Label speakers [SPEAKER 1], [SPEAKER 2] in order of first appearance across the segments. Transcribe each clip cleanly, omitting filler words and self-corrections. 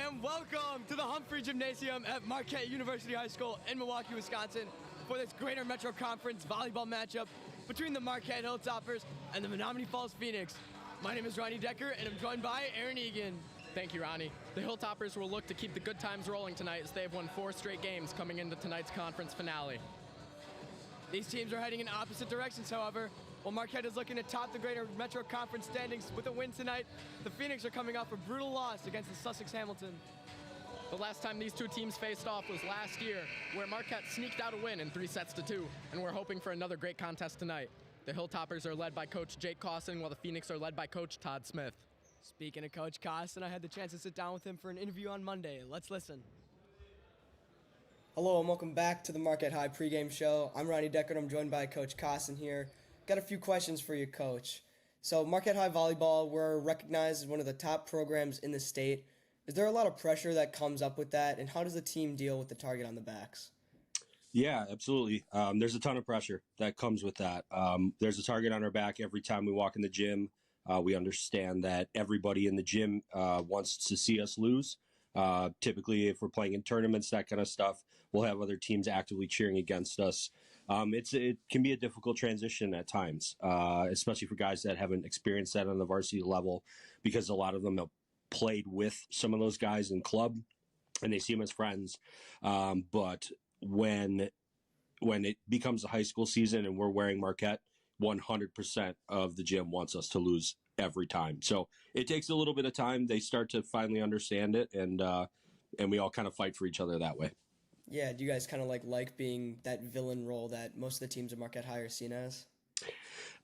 [SPEAKER 1] and welcome to the Humphrey Gymnasium at Marquette University High School in Milwaukee, Wisconsin for this Greater Metro Conference volleyball matchup between the Marquette Hilltoppers and the Menomonee Falls Phoenix. My name is Ronnie Decker, and I'm joined by Aaron Egan.
[SPEAKER 2] Thank you, Ronnie. The Hilltoppers will look to keep the good times rolling tonight as they have won 4 straight games coming into tonight's conference finale.
[SPEAKER 1] These teams are heading in opposite directions, however. While Marquette is looking to top the Greater Metro Conference standings with a win tonight, the Phoenix are coming off a brutal loss against the Sussex Hamilton.
[SPEAKER 2] The last time these two teams faced off was last year, where Marquette sneaked out a win in 3-2, and we're hoping for another great contest tonight. The Hilltoppers are led by Coach Jake Cawson, while the Phoenix are led by Coach Todd Smith.
[SPEAKER 1] Speaking of Coach Cawson, I had the chance to sit down with him for an interview on Monday. Let's listen. Hello and welcome back to the Marquette High pregame show. I'm Ronnie Decker and I'm joined by Coach Cawson here. Got a few questions for you, Coach. So Marquette High Volleyball, we're recognized as one of the top programs in the state. Is there a lot of pressure that comes up with that, and how does the team deal with the target on the backs?
[SPEAKER 3] Yeah, absolutely. There's a ton of pressure that comes with that. There's a target on our back every time we walk in the gym. We understand that everybody in the gym wants to see us lose. Typically, if we're playing in tournaments, that kind of stuff, we'll have other teams actively cheering against us. It can be a difficult transition at times, especially for guys that haven't experienced that on the varsity level, because a lot of them have played with some of those guys in club and they see them as friends. But when it becomes a high school season and we're wearing Marquette, 100% of the gym wants us to lose every time. So it takes a little bit of time. They start to finally understand it, and we all kind of fight for each other that way.
[SPEAKER 1] Yeah, do you guys kind of like being that villain role that most of the teams at Marquette High are seen as?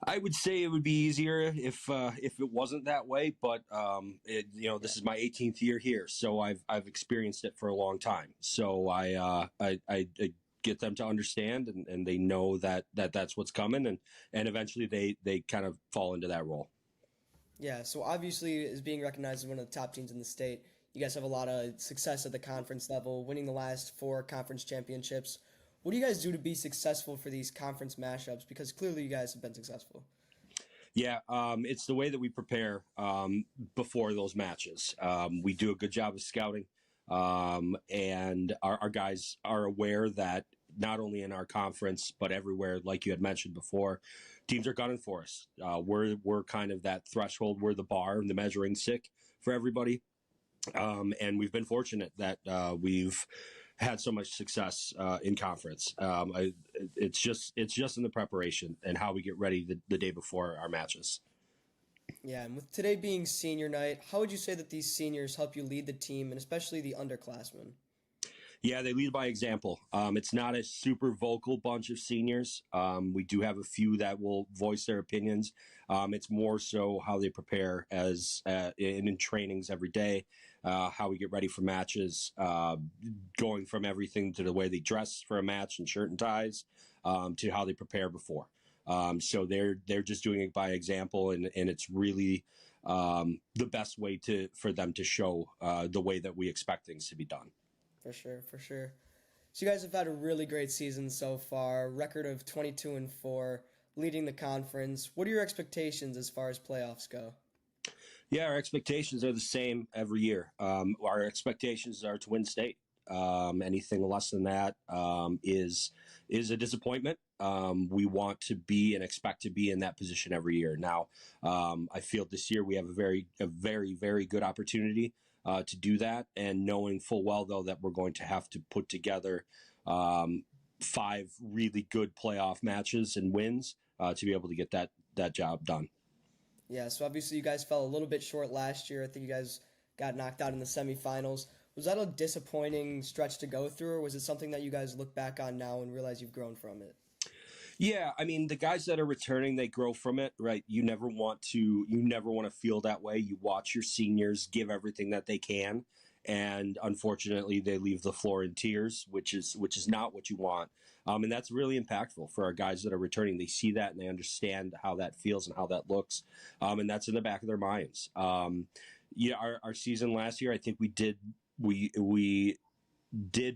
[SPEAKER 3] I would say it would be easier if it wasn't that way, but this is my 18th year here, so I've experienced it for a long time. So I get them to understand, and they know that's what's coming, and eventually they kind of fall into that role.
[SPEAKER 1] Yeah, so obviously as being recognized as one of the top teams in the state, you guys have a lot of success at the conference level, winning the last 4 conference championships. What do you guys do to be successful for these conference mashups? Because clearly you guys have been successful.
[SPEAKER 3] Yeah, it's the way that we prepare before those matches. We do a good job of scouting, and our guys are aware that not only in our conference, but everywhere, like you had mentioned before, teams are gunning for us. We're kind of that threshold. We're the bar and the measuring stick for everybody. And we've been fortunate that we've had so much success in conference. It's just in the preparation and how we get ready the day before our matches.
[SPEAKER 1] Yeah, and with today being senior night, how would you say that these seniors help you lead the team, and especially the underclassmen?
[SPEAKER 3] Yeah, they lead by example. It's not a super vocal bunch of seniors. We do have a few that will voice their opinions. It's more so how they prepare in trainings every day, how we get ready for matches, going from everything to the way they dress for a match and shirt and ties, to how they prepare before. So they're just doing it by example, and it's really the best way for them to show the way that we expect things to be done.
[SPEAKER 1] For sure. So you guys have had a really great season so far, record of 22-4, leading the conference. What are your expectations as far as playoffs go?
[SPEAKER 3] Yeah, our expectations are the same every year. Our expectations are to win state. Anything less than that is a disappointment. We want to be and expect to be in that position every year. Now, I feel this year we have a very, very good opportunity to do that, and knowing full well, though, that we're going to have to put together 5 really good playoff matches and wins to be able to get that job done.
[SPEAKER 1] Yeah, so obviously you guys fell a little bit short last year. I think you guys got knocked out in the semifinals. Was that a disappointing stretch to go through, or was it something that you guys look back on now and realize you've grown from it?
[SPEAKER 3] Yeah, I mean, the guys that are returning, they grow from it, right? You never want to feel that way. You watch your seniors give everything that they can, and unfortunately, they leave the floor in tears, which is not what you want. And that's really impactful for our guys that are returning. They see that and they understand how that feels and how that looks, and that's in the back of their minds. Our season last year, I think we did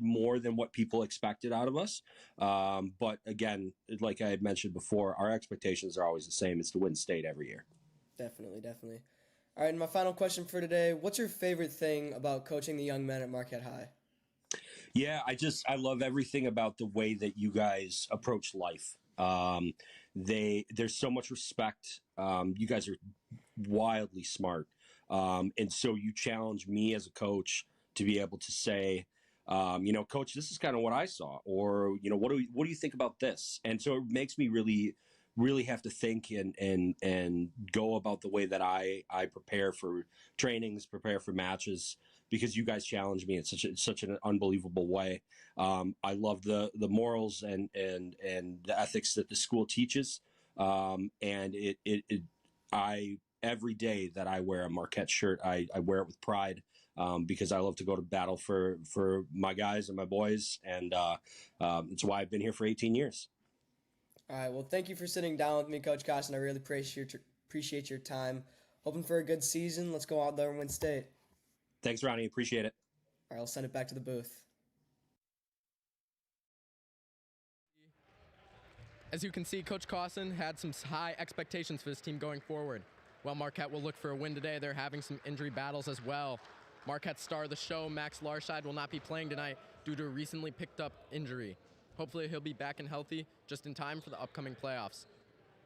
[SPEAKER 3] more than what people expected out of us. But again, like I had mentioned before, our expectations are always the same. It's to win state every year.
[SPEAKER 1] Definitely. All right, and my final question for today: what's your favorite thing about coaching the young men at Marquette High?
[SPEAKER 3] Yeah, I love everything about the way that you guys approach life. There's so much respect. You guys are wildly smart, and so you challenge me as a coach to be able to say, coach, this is kind of what I saw, or what do you think about this? And so it makes me really have to think and go about the way that I prepare for trainings, prepare for matches, because you guys challenge me in such an unbelievable way. I love the morals and the ethics that the school teaches, and I every day that I wear a Marquette shirt, I wear it with pride. Because I love to go to battle for my guys and my boys, and it's why I've been here for 18 years.
[SPEAKER 1] All right, well, thank you for sitting down with me, Coach Costin. I really appreciate your time. Hoping for a good season. Let's go out there and win state.
[SPEAKER 3] Thanks, Ronnie. Appreciate it.
[SPEAKER 1] All right, I'll send it back to the booth.
[SPEAKER 2] As you can see, Coach Costin had some high expectations for this team going forward. While Marquette will look for a win today, they're having some injury battles as well. Marquette's star of the show, Max Larscheid, will not be playing tonight due to a recently picked up injury. Hopefully he'll be back and healthy just in time for the upcoming playoffs.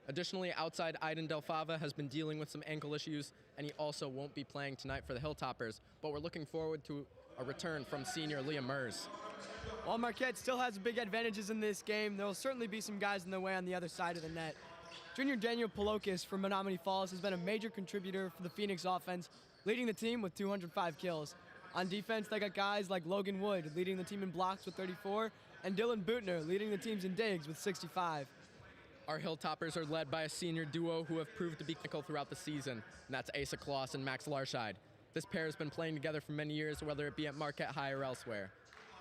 [SPEAKER 2] Additionally, outside Aiden Delfava has been dealing with some ankle issues, and he also won't be playing tonight for the Hilltoppers, but we're looking forward to a return from senior Liam Mers.
[SPEAKER 4] While Marquette still has big advantages in this game, there will certainly be some guys in the way on the other side of the net. Junior Daniel Polokis from Menomonee Falls has been a major contributor for the Phoenix offense, leading the team with 205 kills. On defense, they got guys like Logan Wood leading the team in blocks with 34, and Dylan Bootner leading the teams in digs with 65.
[SPEAKER 2] Our Hilltoppers are led by a senior duo who have proved to be critical throughout the season, and that's Asa Kloss and Max Larscheid. This pair has been playing together for many years, whether it be at Marquette High or elsewhere.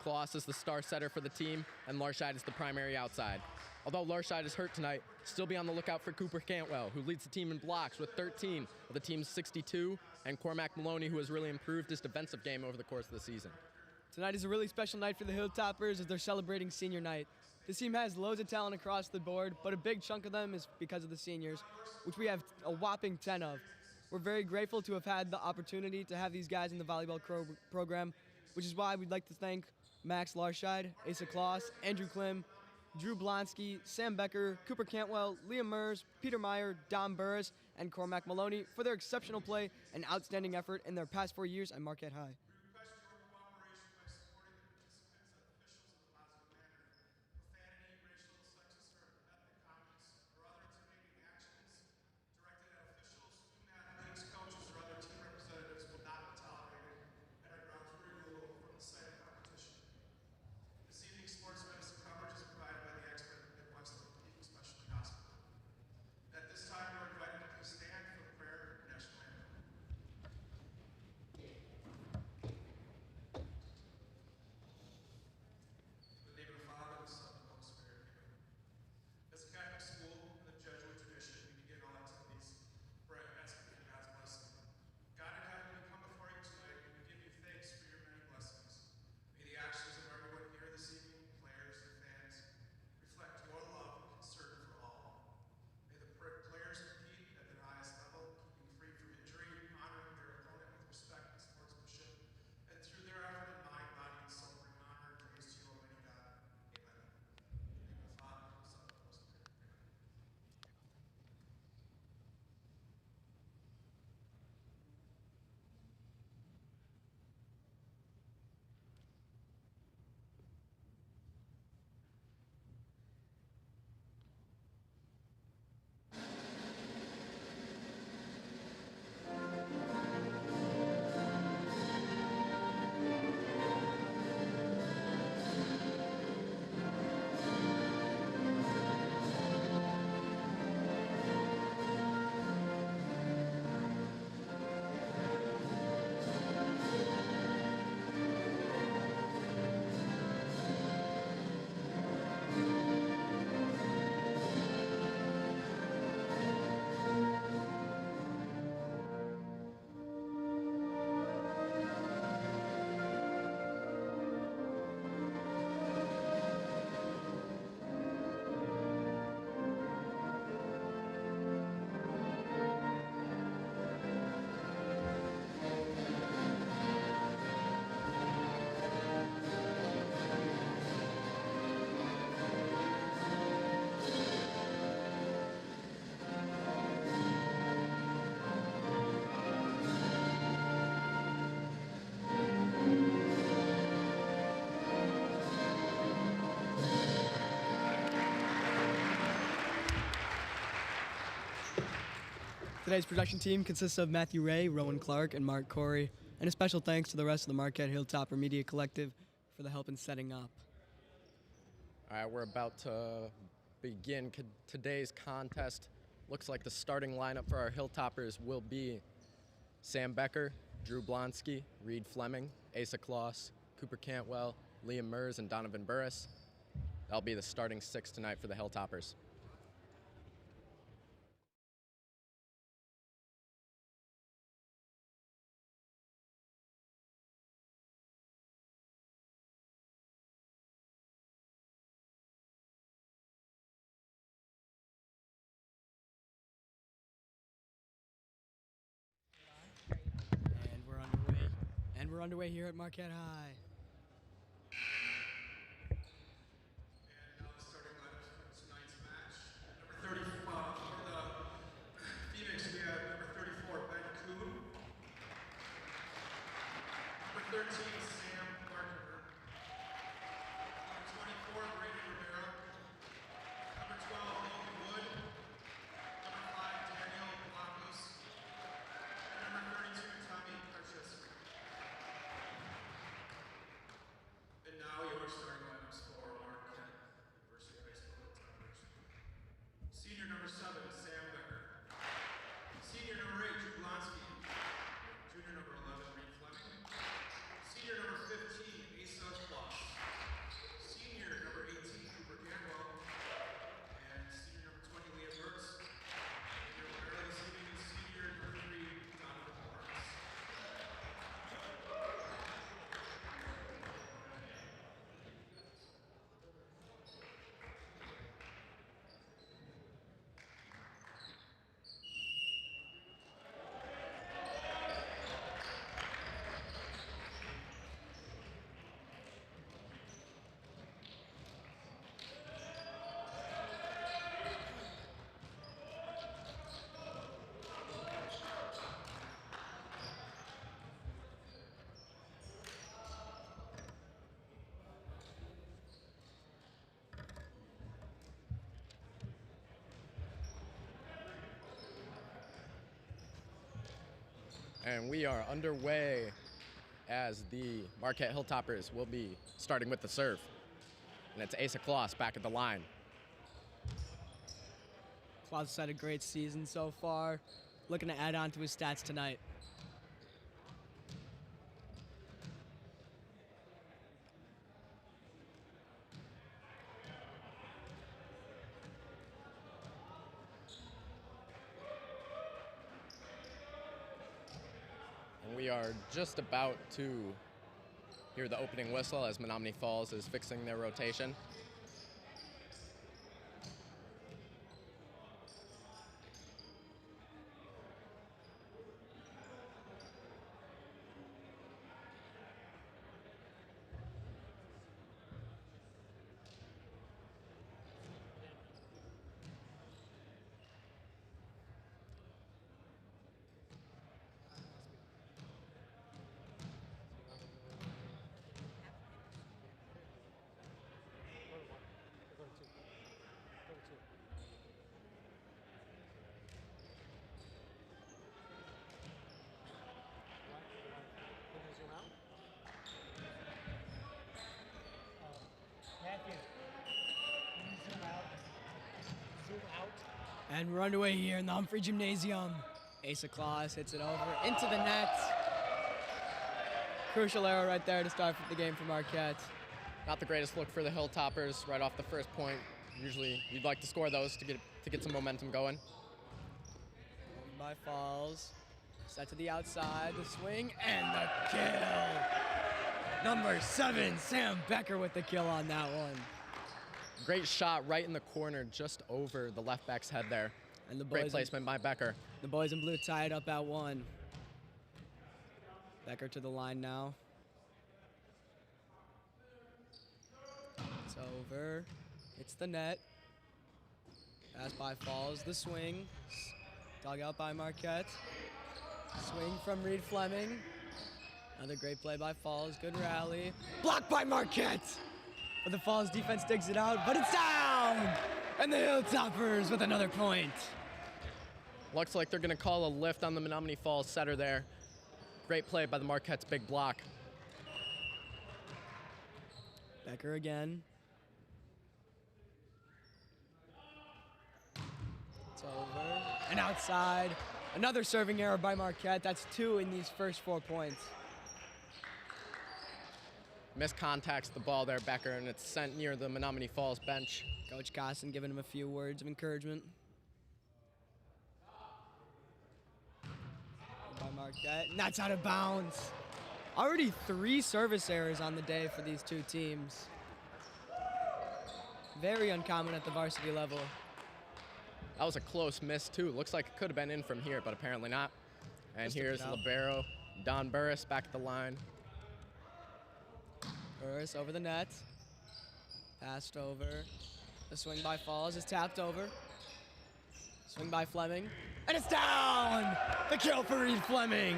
[SPEAKER 2] Kloss is the star setter for the team, and Larscheid is the primary outside. Although Larscheid is hurt tonight, still be on the lookout for Cooper Cantwell, who leads the team in blocks with 13 of the team's 62, and Cormac Maloney, who has really improved his defensive game over the course of the season.
[SPEAKER 4] Tonight is a really special night for the Hilltoppers as they're celebrating senior night. This team has loads of talent across the board, but a big chunk of them is because of the seniors, which we have a whopping 10 of. We're very grateful to have had the opportunity to have these guys in the volleyball program, which is why we'd like to thank Max Larscheid, Asa Kloss, Andrew Klim, Drew Blonsky, Sam Becker, Cooper Cantwell, Liam Mers, Peter Meyer, Dom Burris, and Cormac Maloney for their exceptional play and outstanding effort in their past 4 years at Marquette High. Today's production team consists of Matthew Ray, Rowen Clarke, and Mark Corey. And a special thanks to the rest of the Marquette Hilltopper Media Collective for the help in setting up.
[SPEAKER 2] All right, we're about to begin today's contest. Looks like the starting lineup for our Hilltoppers will be Sam Becker, Drew Blonsky, Reed Fleming, Asa Kloss, Cooper Cantwell, Liam Mers, and Donovan Burris. That'll be the starting six tonight for the Hilltoppers.
[SPEAKER 4] And we're underway here at Marquette High.
[SPEAKER 5] And now the starting lineups for tonight's match. Number 34 for the Phoenix, we have number 34, Ben Kuhn. Number 13, Sam Barker. Number 24, Brady Rivera. Number 12, Logan Wood. Number 5, Daniel Blacos. And number 32, Tommy Karczewski. And now your starting lineups for Marquette Varsity High School Hilltoppers. Senior number 7, Sam Becker. Senior number 8, Drew Blonsky. Junior number 11, Reed Fleming. Senior number 15, Asa Kloss. Senior number 18, Cooper Cantwell. And senior number 20, Liam Mertz. And your winner this evening is senior number 3, Donovan Burris.
[SPEAKER 2] And we are underway as the Marquette Hilltoppers will be starting with the serve. And it's Asa Kloss back at the line.
[SPEAKER 4] Kloss has had a great season so far. Looking to add on to his stats tonight.
[SPEAKER 2] And we are just about to hear the opening whistle as Menomonee Falls is fixing their rotation.
[SPEAKER 4] And we're underway here in the Humphrey Gymnasium. Asa Kloss hits it over into the net. Crucial error right there to start the game for Marquette.
[SPEAKER 2] Not the greatest look for the Hilltoppers right off the first point. Usually you'd like to score those to get some momentum going.
[SPEAKER 4] By Falls. Set to the outside, the swing, and the kill. Number 7, Sam Becker with the kill on that one.
[SPEAKER 2] Great shot right in the corner, just over the left back's head there.
[SPEAKER 4] And the
[SPEAKER 2] Great
[SPEAKER 4] boys
[SPEAKER 2] placement by Becker.
[SPEAKER 4] The boys in blue tie it up at 1. Becker to the line now. It's over. It's the net. Pass by Falls. The swing. Dug out by Marquette. Swing from Reed Fleming. Another great play by Falls. Good rally. Blocked by Marquette. But the Falls defense digs it out, but it's down! And the Hilltoppers with another point.
[SPEAKER 2] Looks like they're going to call a lift on the Menomonee Falls setter there. Great play by the Marquette's big block.
[SPEAKER 4] Becker again. It's over. And outside. Another serving error by Marquette. That's 2 in these first 4 points.
[SPEAKER 2] Miscontacts the ball there, Becker, and it's sent near the Menomonee Falls bench.
[SPEAKER 4] Coach Costin giving him a few words of encouragement. By Marquette, and that's out of bounds. Already 3 service errors on the day for these 2 teams. Very uncommon at the varsity level.
[SPEAKER 2] That was a close miss, too. Looks like it could have been in from here, but apparently not. And
[SPEAKER 4] Just
[SPEAKER 2] here's libero Don Burris back at the line.
[SPEAKER 4] Burris over the net. Passed over. The swing by Falls is tapped over. Swing by Fleming. And it's down! The kill for Reed Fleming.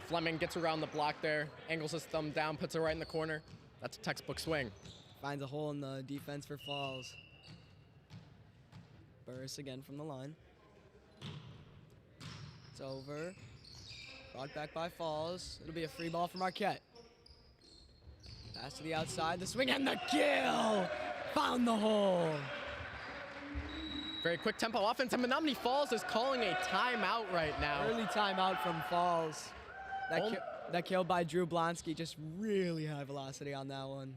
[SPEAKER 2] Fleming gets around the block there, angles his thumb down, puts it right in the corner. That's a textbook swing.
[SPEAKER 4] Finds a hole in the defense for Falls. Burris again from the line. It's over. Brought back by Falls. It'll be a free ball for Marquette. Pass to the outside, the swing and the kill! Found the hole.
[SPEAKER 2] Very quick tempo offense, and Menomonee Falls is calling a timeout right now.
[SPEAKER 4] Early timeout from Falls. That kill by Drew Blonsky, just really high velocity on that one.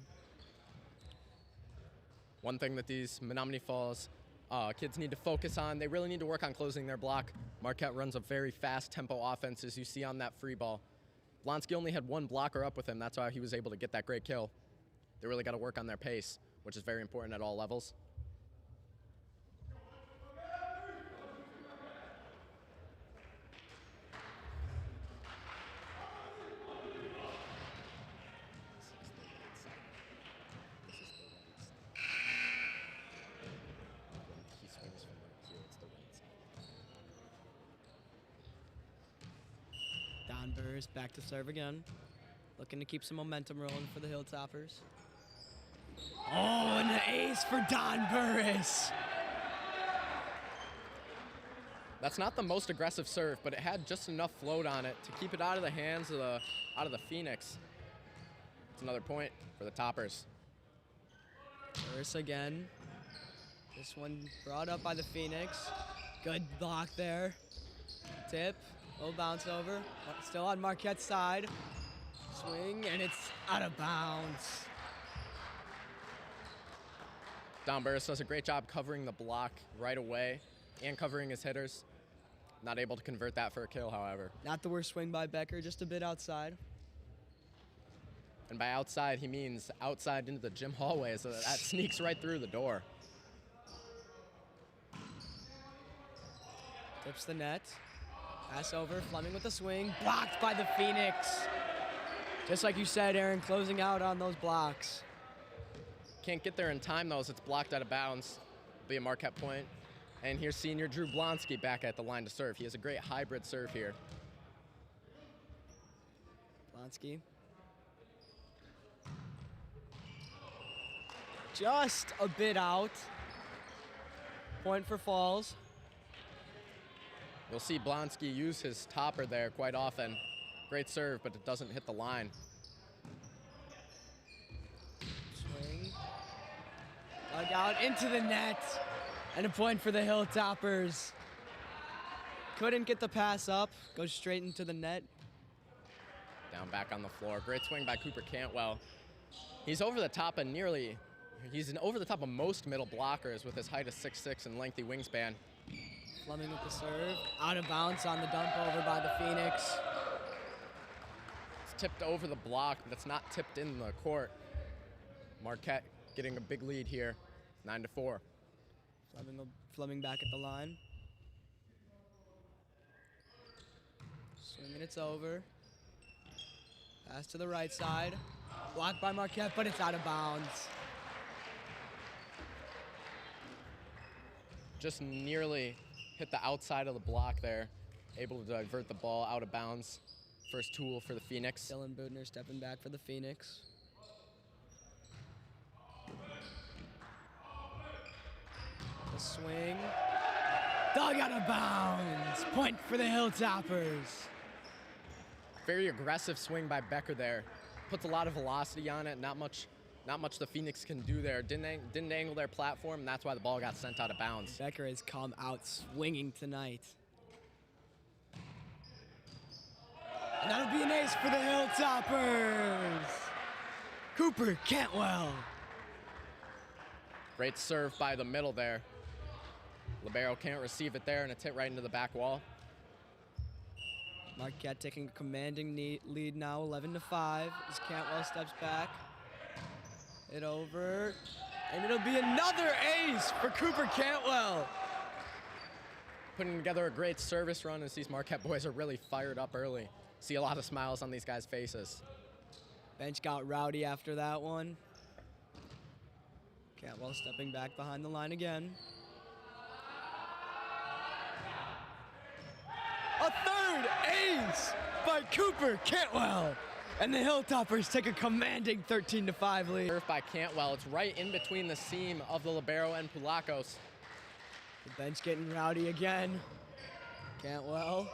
[SPEAKER 2] One thing that these Menomonee Falls kids need to focus on, they really need to work on closing their block. Marquette runs a very fast tempo offense, as you see on that free ball. Blonsky only had 1 blocker up with him. That's why he was able to get that great kill. They really got to work on their pace, which is very important at all levels.
[SPEAKER 4] Don Burris back to serve again. Looking to keep some momentum rolling for the Hilltoppers. Oh, and an ace for Don Burris.
[SPEAKER 2] That's not the most aggressive serve, but it had just enough float on it to keep it out of the hands of the Phoenix. It's another point for the Toppers.
[SPEAKER 4] Burris again. This one brought up by the Phoenix. Good block there. Tip. Little bounce over. Still on Marquette's side. Swing, and it's out of bounds.
[SPEAKER 2] Don Burris does a great job covering the block right away and covering his hitters. Not able to convert that for a kill, however.
[SPEAKER 4] Not the worst swing by Becker, just a bit outside.
[SPEAKER 2] And by outside, he means outside into the gym hallway, so that sneaks right through the door.
[SPEAKER 4] Tips the net. Pass over, Fleming with the swing. Blocked by the Phoenix. Just like you said, Aaron, closing out on those blocks.
[SPEAKER 2] Can't get there in time, though, as it's blocked out of bounds. Be a Marquette point. And here's senior Drew Blonsky back at the line to serve. He has a great hybrid serve here.
[SPEAKER 4] Blonsky. Just a bit out. Point for Falls.
[SPEAKER 2] You'll see Blonsky use his topper there quite often. Great serve, but it doesn't hit the line.
[SPEAKER 4] Swing. Dug out into the net. And a point for the Hilltoppers. Couldn't get the pass up. Goes straight into the net.
[SPEAKER 2] Down back on the floor. Great swing by Cooper Cantwell. He's over the top of over the top of most middle blockers with his height of 6'6" and lengthy wingspan.
[SPEAKER 4] Fleming with the serve. Out of bounds on the dump over by the Phoenix.
[SPEAKER 2] It's tipped over the block, but it's not tipped in the court. Marquette getting a big lead here, 9-4.
[SPEAKER 4] Fleming back at the line. Swing and it's over. Pass to the right side. Blocked by Marquette, but it's out of bounds.
[SPEAKER 2] Just nearly hit the outside of the block there. Able to divert the ball out of bounds. First tool for the Phoenix.
[SPEAKER 4] Dylan Budner stepping back for the Phoenix. The swing. Dug out of bounds. Point for the Hilltoppers.
[SPEAKER 2] Very aggressive swing by Becker there. Puts a lot of velocity on it. Not much the Phoenix can do there. Didn't angle their platform, and that's why the ball got sent out of bounds.
[SPEAKER 4] Becker has come out swinging tonight. And that'll be an ace for the Hilltoppers. Cooper Cantwell.
[SPEAKER 2] Great serve by the middle there. Libero can't receive it there, and it's hit right into the back wall.
[SPEAKER 4] Marquette taking a commanding lead now, 11-5, as Cantwell steps back. Hit over, and it'll be another ace for Cooper Cantwell.
[SPEAKER 2] Putting together a great service run as these Marquette boys are really fired up early. See a lot of smiles on these guys' faces.
[SPEAKER 4] Bench got rowdy after that one. Cantwell stepping back behind the line again. A third ace by Cooper Cantwell. And the Hilltoppers take a commanding 13-5 lead.
[SPEAKER 2] Serve by Cantwell. It's right in between the seam of the libero and Pulakos.
[SPEAKER 4] The bench getting rowdy again. Cantwell.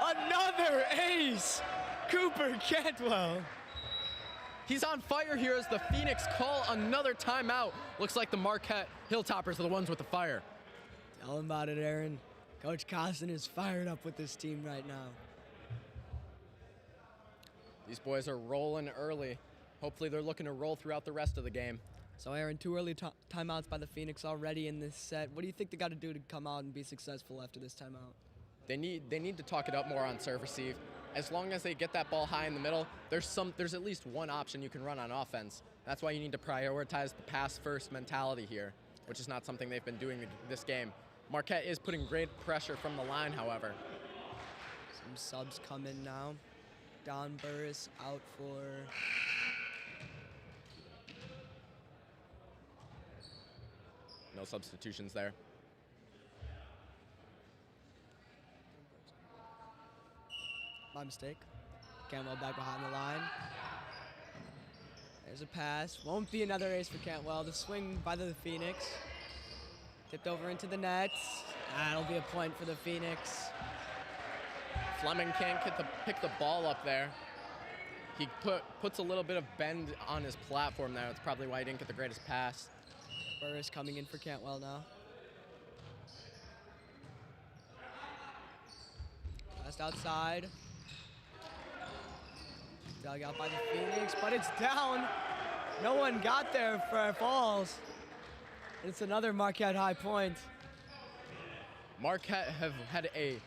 [SPEAKER 4] Another ace! Cooper Cantwell.
[SPEAKER 2] He's on fire here as the Phoenix call another timeout. Looks like the Marquette Hilltoppers are the ones with the fire.
[SPEAKER 4] Tell him about it, Aaron. Coach Costin is fired up with this team right now.
[SPEAKER 2] These boys are rolling early. Hopefully they're looking to roll throughout the rest of the game.
[SPEAKER 4] So Aaron, 2 early timeouts by the Phoenix already in this set. What do you think they got to do to come out and be successful after this timeout?
[SPEAKER 2] They need to talk it up more on serve receive. As long as they get that ball high in the middle, there's at least one option you can run on offense. That's why you need to prioritize the pass first mentality here, which is not something they've been doing this game. Marquette is putting great pressure from the line, however.
[SPEAKER 4] Some subs come in now. Don Burris out for
[SPEAKER 2] no substitutions there.
[SPEAKER 4] My mistake. Cantwell back behind the line. There's a pass. Won't be another ace for Cantwell. The swing by the Phoenix. Tipped over into the net. That'll be a point for the Phoenix.
[SPEAKER 2] Fleming can't pick the ball up there. He puts a little bit of bend on his platform there. That's probably why he didn't get the greatest pass.
[SPEAKER 4] Burris coming in for Cantwell now. Passed outside. Dug out by the Phoenix, but it's down. No one got there for Falls. It's another Marquette high point.
[SPEAKER 2] Marquette have had a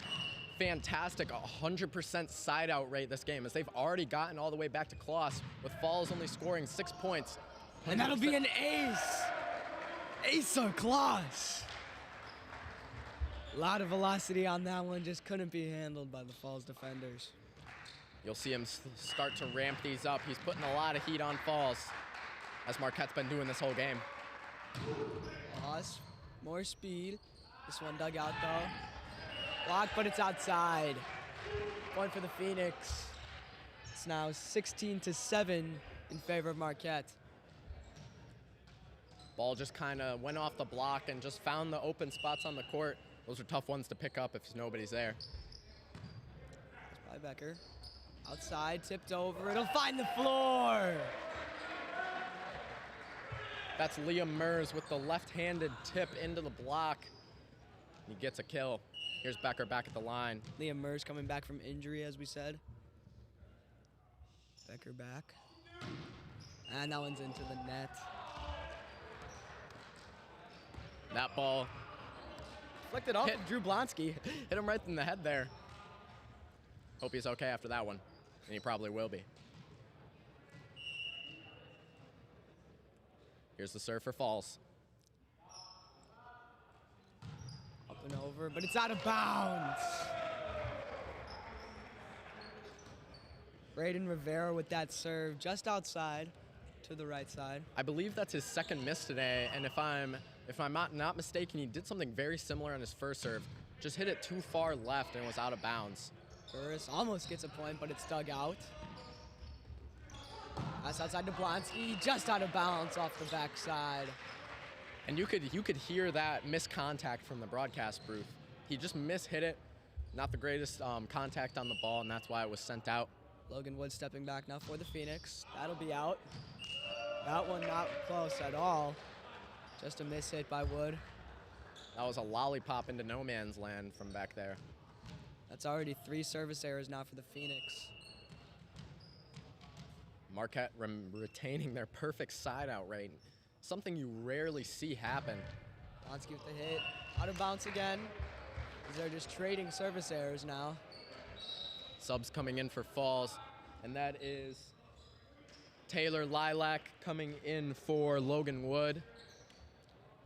[SPEAKER 2] fantastic 100% side out rate this game, as they've already gotten all the way back to Kloss, with Falls only scoring 6 points.
[SPEAKER 4] And that'll be an ace. Ace of Kloss. A lot of velocity on that one, just couldn't be handled by the Falls defenders.
[SPEAKER 2] You'll see him start to ramp these up. He's putting a lot of heat on Falls, as Marquette's been doing this whole game.
[SPEAKER 4] Loss, more speed. This one dug out though. Blocked, but it's outside. Point for the Phoenix. It's now 16-7 in favor of Marquette.
[SPEAKER 2] Ball just kind of went off the block and just found the open spots on the court. Those are tough ones to pick up if nobody's there.
[SPEAKER 4] By Becker. Outside, tipped over. It'll find the floor.
[SPEAKER 2] That's Liam Mers with the left-handed tip into the block. He gets a kill. Here's Becker back at the line.
[SPEAKER 4] Liam Mers coming back from injury, as we said. Becker back. And that one's into the net.
[SPEAKER 2] That ball
[SPEAKER 4] Flicked it off of Drew Blonsky.
[SPEAKER 2] hit him right in the head there. Hope he's okay after that one, and he probably will be. Here's the serve for Falls.
[SPEAKER 4] Up and over, but it's out of bounds. Braden Rivera with that serve just outside to the right side.
[SPEAKER 2] I believe that's his second miss today, and if I'm not mistaken, he did something very similar on his first serve. Just hit it too far left and was out of bounds.
[SPEAKER 4] Burris almost gets a point, but it's dug out. That's outside to Blonsky, just out of bounds off the backside.
[SPEAKER 2] And you could hear that miscontact from the broadcast booth. He just mishit it. Not the greatest contact on the ball, and that's why it was sent out.
[SPEAKER 4] Logan Wood stepping back now for the Phoenix. That'll be out. That one not close at all. Just a mishit by Wood.
[SPEAKER 2] That was a lollipop into no man's land from back there.
[SPEAKER 4] That's already 3 service errors now for the Phoenix.
[SPEAKER 2] Marquette retaining their perfect side-out rate. Something you rarely see happen.
[SPEAKER 4] Blonsky with the hit. Out of bounds again. They're just trading service errors now.
[SPEAKER 2] Subs coming in for Falls, and that is Taylor Lilac coming in for Logan Wood.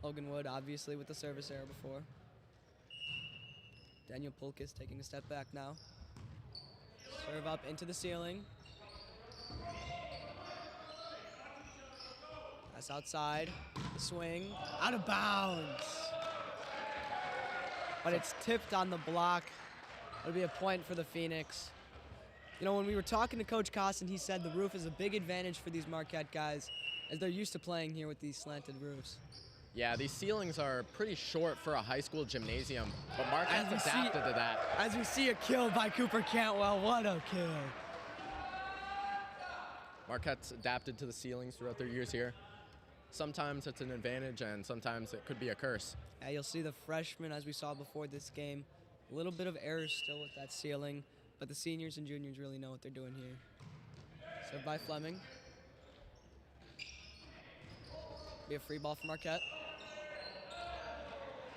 [SPEAKER 4] Logan Wood obviously with the service error before. Daniel Pulkis taking a step back now. Serve up into the ceiling. Pass outside. The swing. Out of bounds. But it's tipped on the block. It'll be a point for the Phoenix. You know, when we were talking to Coach Costin, he said the roof is a big advantage for these Marquette guys as they're used to playing here with these slanted roofs.
[SPEAKER 2] Yeah, these ceilings are pretty short for a high school gymnasium, but Marquette's adapted to that.
[SPEAKER 4] As we see a kill by Cooper Cantwell, what a kill.
[SPEAKER 2] Marquette's adapted to the ceilings throughout their years here. Sometimes it's an advantage and sometimes it could be a curse.
[SPEAKER 4] Yeah, you'll see the freshmen, as we saw before this game, a little bit of errors still with that ceiling, but the seniors and juniors really know what they're doing here. Served by Fleming. Be a free ball for Marquette.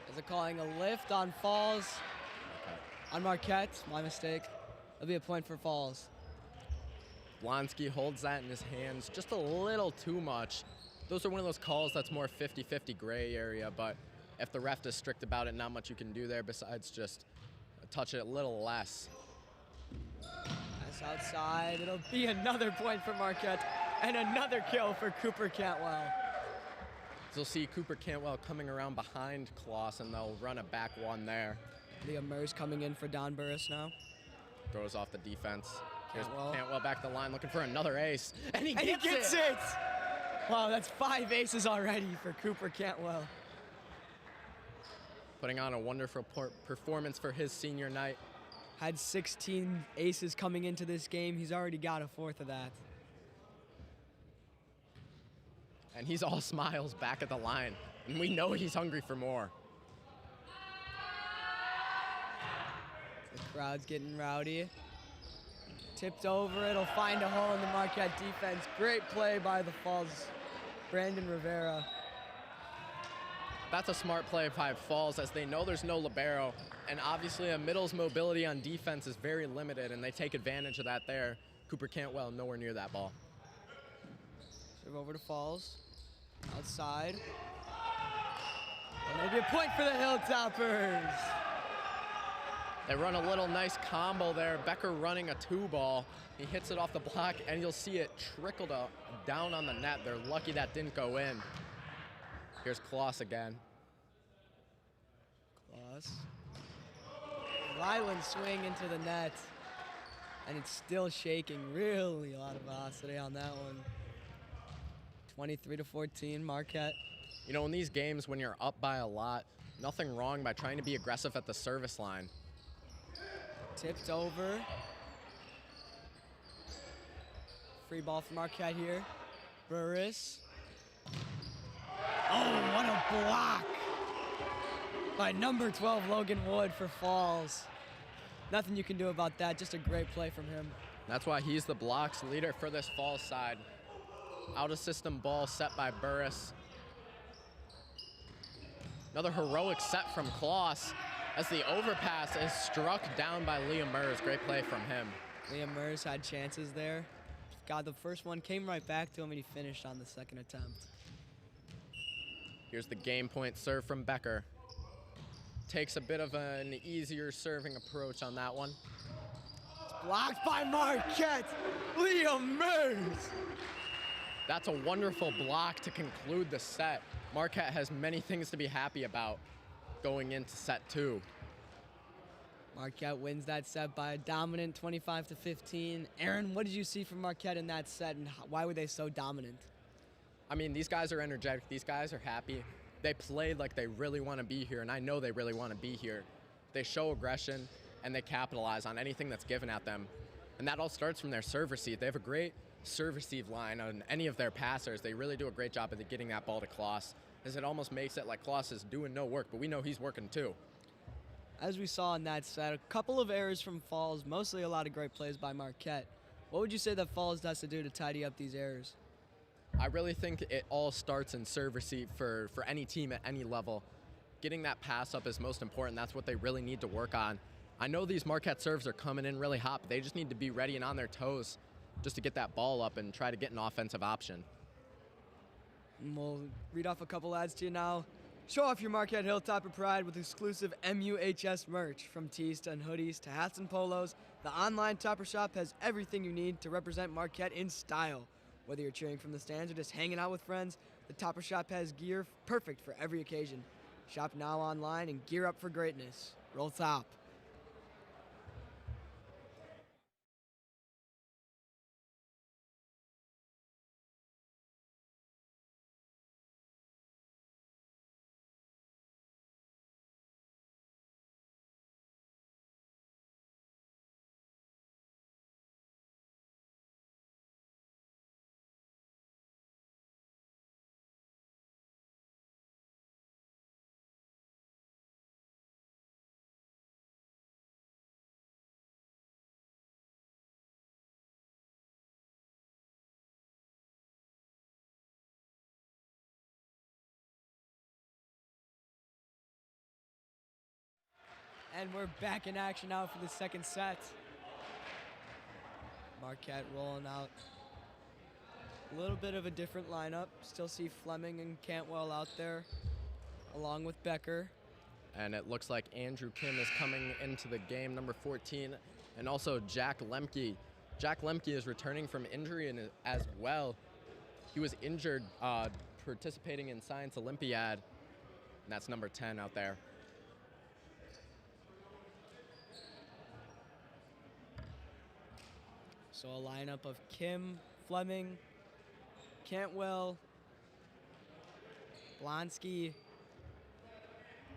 [SPEAKER 4] As they're calling a lift on Falls. On Marquette, my mistake. It'll be a point for Falls.
[SPEAKER 2] Blonsky holds that in his hands just a little too much. Those are one of those calls that's more 50-50 gray area, but if the ref is strict about it, not much you can do there besides just touch it a little less.
[SPEAKER 4] Pass outside. It'll be another point for Marquette and another kill for Cooper Cantwell.
[SPEAKER 2] So you'll see Cooper Cantwell coming around behind Kloss, and they'll run a back one there.
[SPEAKER 4] Liam Murs coming in for Don Burris now.
[SPEAKER 2] Throws off the defense. Here's
[SPEAKER 4] Cantwell.
[SPEAKER 2] Cantwell back to the line looking for another ace. And he gets
[SPEAKER 4] it! Wow, that's 5 aces already for Cooper Cantwell.
[SPEAKER 2] Putting on a wonderful performance for his senior night.
[SPEAKER 4] Had 16 aces coming into this game. He's already got a 4th of that.
[SPEAKER 2] And he's all smiles back at the line. And we know he's hungry for more.
[SPEAKER 4] The crowd's getting rowdy. Tipped over, it'll find a hole in the Marquette defense. Great play by the Falls, Brandon Rivera.
[SPEAKER 2] That's a smart play by Falls, as they know there's no libero, and obviously a middle's mobility on defense is very limited, and they take advantage of that there. Cooper Cantwell nowhere near that ball.
[SPEAKER 4] Serve over to Falls, outside. And it'll be a point for the Hilltoppers.
[SPEAKER 2] They run a little nice combo there. Becker running a 2-ball. He hits it off the block, and you'll see it trickle down on the net. They're lucky that didn't go in. Here's Kloss again.
[SPEAKER 4] Kloss. Ryland swing into the net. And it's still shaking. Really a lot of velocity on that one. 23-14, Marquette.
[SPEAKER 2] You know, in these games, when you're up by a lot, nothing wrong by trying to be aggressive at the service line.
[SPEAKER 4] Tipped over. Free ball for Marquette here. Burris. Oh, what a block by number 12, Logan Wood for Falls. Nothing you can do about that, just a great play from him.
[SPEAKER 2] That's why he's the blocks leader for this Falls side. Out of system ball set by Burris. Another heroic set from Kloss as the overpass is struck down by Liam Murs. Great play from him.
[SPEAKER 4] Liam Murs had chances there. God, the first one came right back to him and he finished on the second attempt.
[SPEAKER 2] Here's the game point serve from Becker. Takes a bit of an easier serving approach on that one.
[SPEAKER 4] It's blocked by Marquette. Liam Murs.
[SPEAKER 2] That's a wonderful block to conclude the set. Marquette has many things to be happy about going into set 2.
[SPEAKER 4] Marquette wins that set by a dominant 25-15. Aaron, what did you see from Marquette in that set, and why were they so dominant?
[SPEAKER 2] I mean, these guys are energetic. These guys are happy. They played like they really want to be here, and I know they really want to be here. they show aggression, and they capitalize on anything that's given at them. And that all starts from their serve receive. They have a great serve receive line on any of their passers. They really do a great job of getting that ball to Klaus, as it almost makes it like Klaus is doing no work, but we know he's working too.
[SPEAKER 4] As we saw in that set, a couple of errors from Falls, mostly a lot of great plays by Marquette. What would you say that Falls has to do to tidy up these errors?
[SPEAKER 2] I really think it all starts in serve receive for any team at any level. Getting that pass up is most important. That's what they really need to work on. I know these Marquette serves are coming in really hot, but they just need to be ready and on their toes just to get that ball up and try to get an offensive option.
[SPEAKER 4] And we'll read off a couple ads to you now. Show off your Marquette Hilltopper pride with exclusive MUHS merch. From tees to hoodies to hats and polos, the online Topper Shop has everything you need to represent Marquette in style. Whether you're cheering from the stands or just hanging out with friends, the Topper Shop has gear perfect for every occasion. Shop now online and gear up for greatness. Roll Top. And we're back in action now for the second set. Marquette rolling out a little bit of a different lineup. Still see Fleming and Cantwell out there, along with Becker.
[SPEAKER 2] And it looks like Andrew Kim is coming into the game, number 14, and also Jack Lemke. Jack Lemke is returning from injury as well. He was injured participating in Science Olympiad, and that's number 10 out there.
[SPEAKER 4] So a lineup of Kim, Fleming, Cantwell, Blonsky,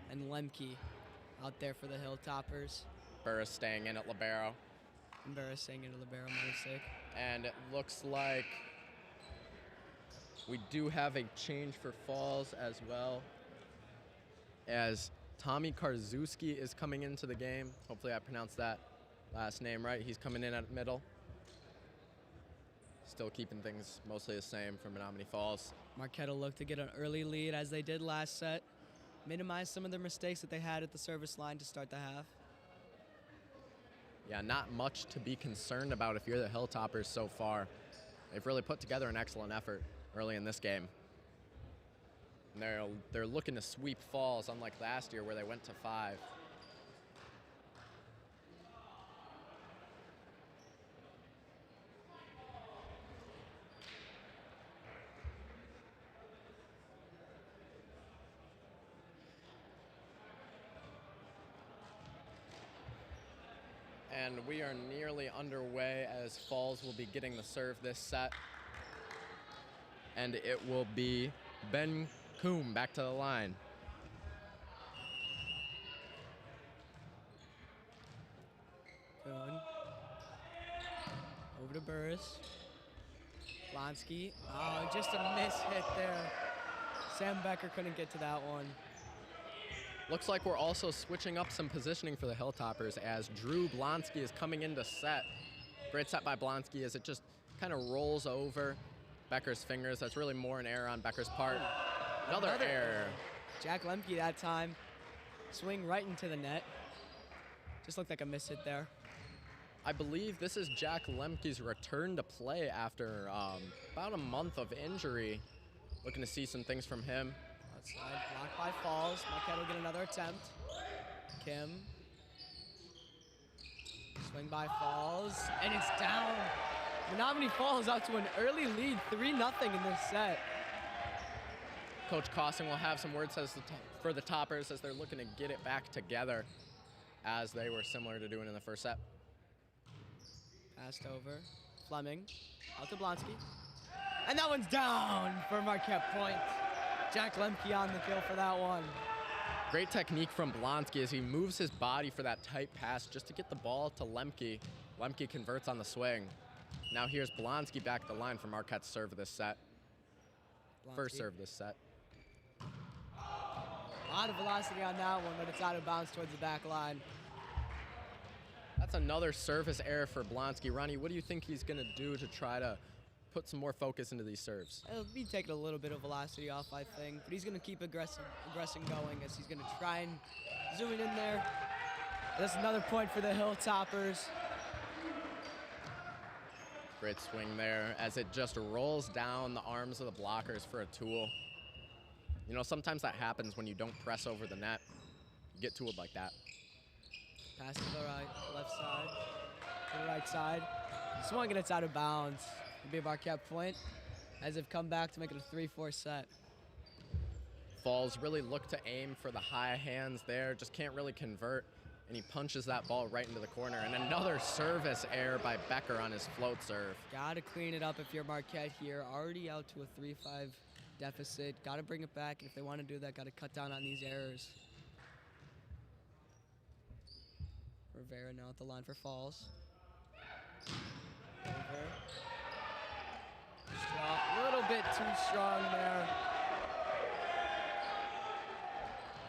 [SPEAKER 4] and Lemke out there for the Hilltoppers.
[SPEAKER 2] Burris staying in at libero.
[SPEAKER 4] Embarrassing into libero, my mistake.
[SPEAKER 2] And it looks like we do have a change for Falls as well, as Tommy Karzuski is coming into the game. Hopefully I pronounced that last name right. He's coming in at middle. Still keeping things mostly the same for Menomonee Falls.
[SPEAKER 4] Marquette will look to get an early lead as they did last set. Minimize some of their mistakes that they had at the service line to start the half.
[SPEAKER 2] Yeah, not much to be concerned about if you're the Hilltoppers so far. They've really put together an excellent effort early in this game. And they're looking to sweep Falls, unlike last year where they went to 5. And we are nearly underway as Falls will be getting the serve this set. And it will be Ben Coombe back to the line.
[SPEAKER 4] Coon. Over to Burris. Blonsky. Oh, just a miss hit there. Sam Becker couldn't get to that one.
[SPEAKER 2] Looks like we're also switching up some positioning for the Hilltoppers as Drew Blonsky is coming into set. Great set by Blonsky as it just kind of rolls over Becker's fingers. That's really more an error on Becker's part. Another error.
[SPEAKER 4] Jack Lemke that time. Swing right into the net. Just looked like a miss hit there.
[SPEAKER 2] I believe this is Jack Lemke's return to play after about a month of injury. Looking to see some things from him.
[SPEAKER 4] Outside, blocked by Falls. Marquette will get another attempt. Kim. Swing by Falls, and it's down. Menomonee Falls out to an early lead, 3-0 in this set.
[SPEAKER 2] Coach Costing will have some words for the Toppers as they're looking to get it back together as they were similar to doing in the first set.
[SPEAKER 4] Passed over. Fleming. Out to Blonsky. And that one's down for Marquette point. Jack Lemke on the kill for that one.
[SPEAKER 2] Great technique from Blonsky as he moves his body for that tight pass just to get the ball to Lemke. Lemke converts on the swing. Now here's Blonsky back at the line for Marquette's serve of this set. First serve of this set.
[SPEAKER 4] A lot of velocity on that one, but it's out of bounds towards the back line.
[SPEAKER 2] That's another service error for Blonsky. Ronnie, what do you think he's going to do to try to put some more focus into these serves?
[SPEAKER 4] He'll be taking a little bit of velocity off, I think, but he's going to keep aggressing going as he's going to try and zoom it in there. That's another point for the Hilltoppers.
[SPEAKER 2] Great swing there as it just rolls down the arms of the blockers for a tool. You know, sometimes that happens when you don't press over the net. You get tooled like that.
[SPEAKER 4] Pass to the right, left side, to the right side. Swung and it's out of bounds. It'll be a Marquette point as they've come back to make it a 3-4 set.
[SPEAKER 2] Falls really look to aim for the high hands there, just can't really convert, and he punches that ball right into the corner. And another service error by Becker on his float serve.
[SPEAKER 4] Gotta clean it up if you're Marquette here. Already out to a 3-5 deficit. Gotta bring it back, and if they want to do that, gotta cut down on these errors. Rivera now at the line for Falls. Over. Strong, a little bit too strong there.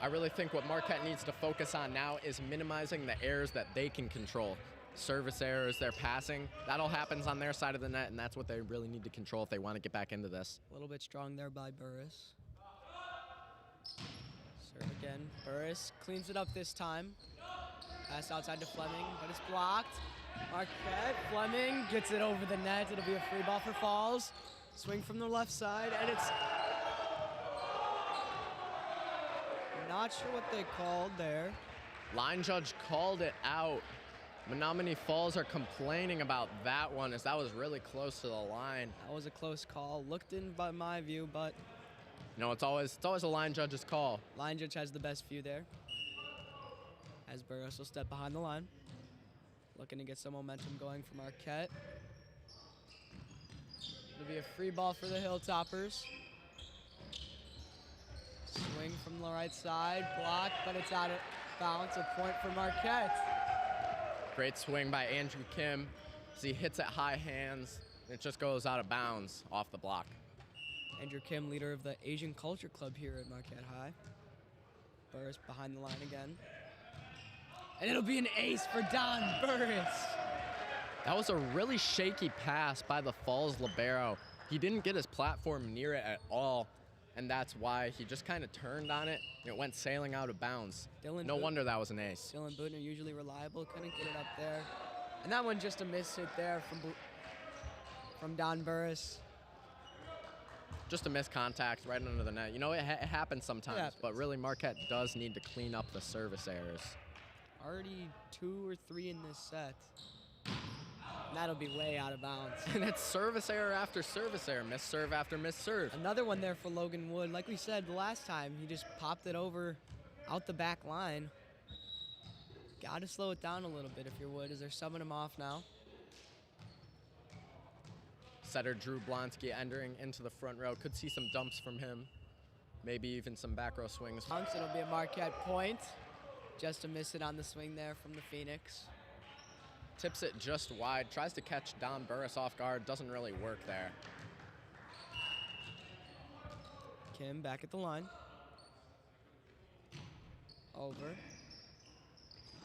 [SPEAKER 2] I really think what Marquette needs to focus on now is minimizing the errors that they can control. Service errors, their passing, that all happens on their side of the net, and that's what they really need to control if they want to get back into this.
[SPEAKER 4] A little bit strong there by Burris. Serve again. Burris cleans it up this time. Pass outside to Fleming, but it's blocked. Marquette, Fleming gets it over the net. It'll be a free ball for Falls. Swing from the left side, and it's not sure what they called there.
[SPEAKER 2] Line judge called it out. Menomonee Falls are complaining about that one as that was really close to the line.
[SPEAKER 4] That was a close call. Looked in by my view, but
[SPEAKER 2] No, it's always a line judge's call.
[SPEAKER 4] line judge has the best view there. As Burris will step behind the line. Looking to get some momentum going for Marquette. It'll be a free ball for the Hilltoppers. Swing from the right side, blocked, but it's out of bounds. A point for Marquette.
[SPEAKER 2] Great swing by Andrew Kim as he hits it high hands, and it just goes out of bounds off the block.
[SPEAKER 4] Andrew Kim, leader of the Asian Culture Club here at Marquette High. Burris behind the line again. And it'll be an ace for Don Burris.
[SPEAKER 2] That was a really shaky pass by the Falls libero. He didn't get his platform near it at all, and that's why he just kind of turned on it, and it went sailing out of bounds. No wonder that was an ace.
[SPEAKER 4] Dylan Bootner, usually reliable, couldn't get it up there. And that one just a miss hit there from Don Burris.
[SPEAKER 2] Just a missed contact right under the net. You know, it happens sometimes, but really Marquette does need to clean up the service errors.
[SPEAKER 4] Already 2 or 3 in this set. And that'll be way out of bounds.
[SPEAKER 2] And it's service error after service error, miss serve after miss serve.
[SPEAKER 4] Another one there for Logan Wood. Like we said the last time, he just popped it over out the back line. Got to slow it down a little bit if you're Wood, as they're subbing him off now.
[SPEAKER 2] Setter Drew Blonsky entering into the front row. Could see some dumps from him. Maybe even some back row swings.
[SPEAKER 4] It'll be a Marquette point. Just to miss it on the swing there from the Phoenix.
[SPEAKER 2] Tips it just wide. Tries to catch Don Burris off guard. Doesn't really work there.
[SPEAKER 4] Kim back at the line. Over.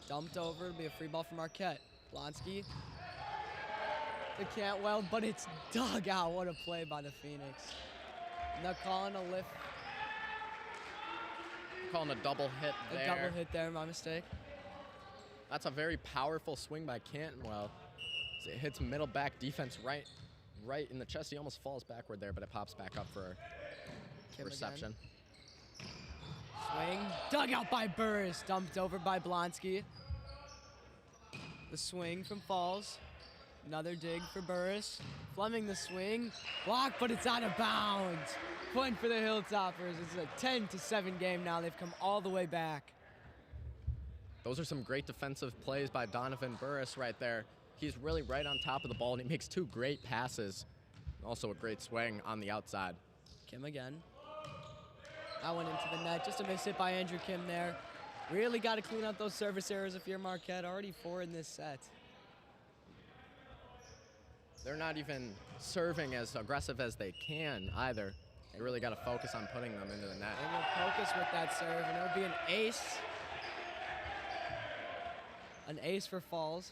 [SPEAKER 4] Dumped over. It'll be a free ball for Marquette. Blonsky. To Cantwell, but it's dug out. What a play by the Phoenix. And they're calling a lift.
[SPEAKER 2] Calling a double hit there.
[SPEAKER 4] A double hit there, my mistake.
[SPEAKER 2] That's a very powerful swing by Cantwell. It hits middle back defense right in the chest. He almost falls backward there, but it pops back up for
[SPEAKER 4] Kim
[SPEAKER 2] reception.
[SPEAKER 4] Again. Swing, dug out by Burris, dumped over by Blonsky. The swing from Falls. Another dig for Burris. Fleming the swing, blocked, but it's out of bounds. Point for the Hilltoppers. It's a 10-7 game now. They've come all the way back.
[SPEAKER 2] Those are some great defensive plays by Donovan Burris right there. He's really right on top of the ball, and he makes 2 great passes. Also a great swing on the outside.
[SPEAKER 4] Kim again. That went into the net. Just a miss hit by Andrew Kim there. Really got to clean up those service errors if you're Marquette. Already 4 in this set.
[SPEAKER 2] They're not even serving as aggressive as they can either. They really got to focus on putting them into the net.
[SPEAKER 4] And we'll focus with that serve, and it'll be an ace. An ace for Falls.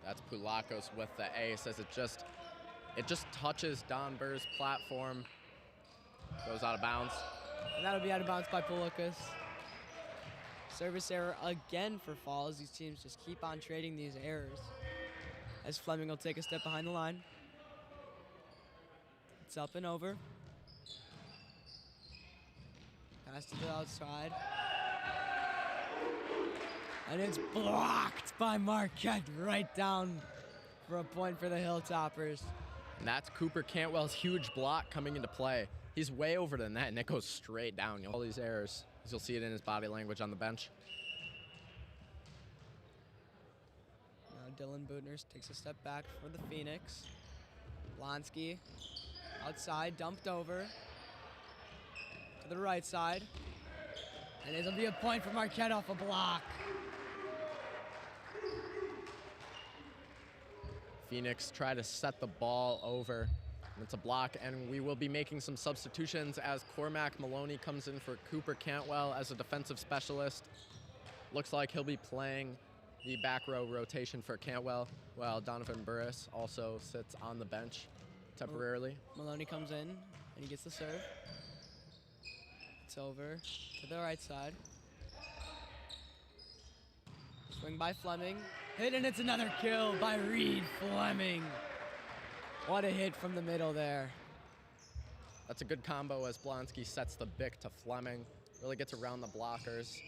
[SPEAKER 2] That's Pulakos with the ace as it just touches Don Burr's platform. Goes out of bounds.
[SPEAKER 4] And that'll be out of bounds by Pulakos. Service error again for Falls. These teams just keep on trading these errors. As Fleming will take a step behind the line. It's up and over. Pass to the outside. And it's blocked by Marquette right down for a point for the Hilltoppers.
[SPEAKER 2] And that's Cooper Cantwell's huge block coming into play. He's way over the net, and it goes straight down. All these errors, as you'll see it in his body language on the bench.
[SPEAKER 4] Now Dylan Budners takes a step back for the Phoenix. Blonsky outside, dumped over to the right side. And it'll be a point for Marquette off a block.
[SPEAKER 2] Phoenix try to set the ball over. And it's a block, and we will be making some substitutions as Cormac Maloney comes in for Cooper Cantwell as a defensive specialist. Looks like he'll be playing the back row rotation for Cantwell, while Donovan Burris also sits on the bench temporarily.
[SPEAKER 4] Maloney comes in, and he gets the serve. It's over to the right side. Swing by Fleming. Hit, and it's another kill by Reed Fleming. What a hit from the middle there.
[SPEAKER 2] That's a good combo as Blonsky sets the bick to Fleming. Really gets around the blockers,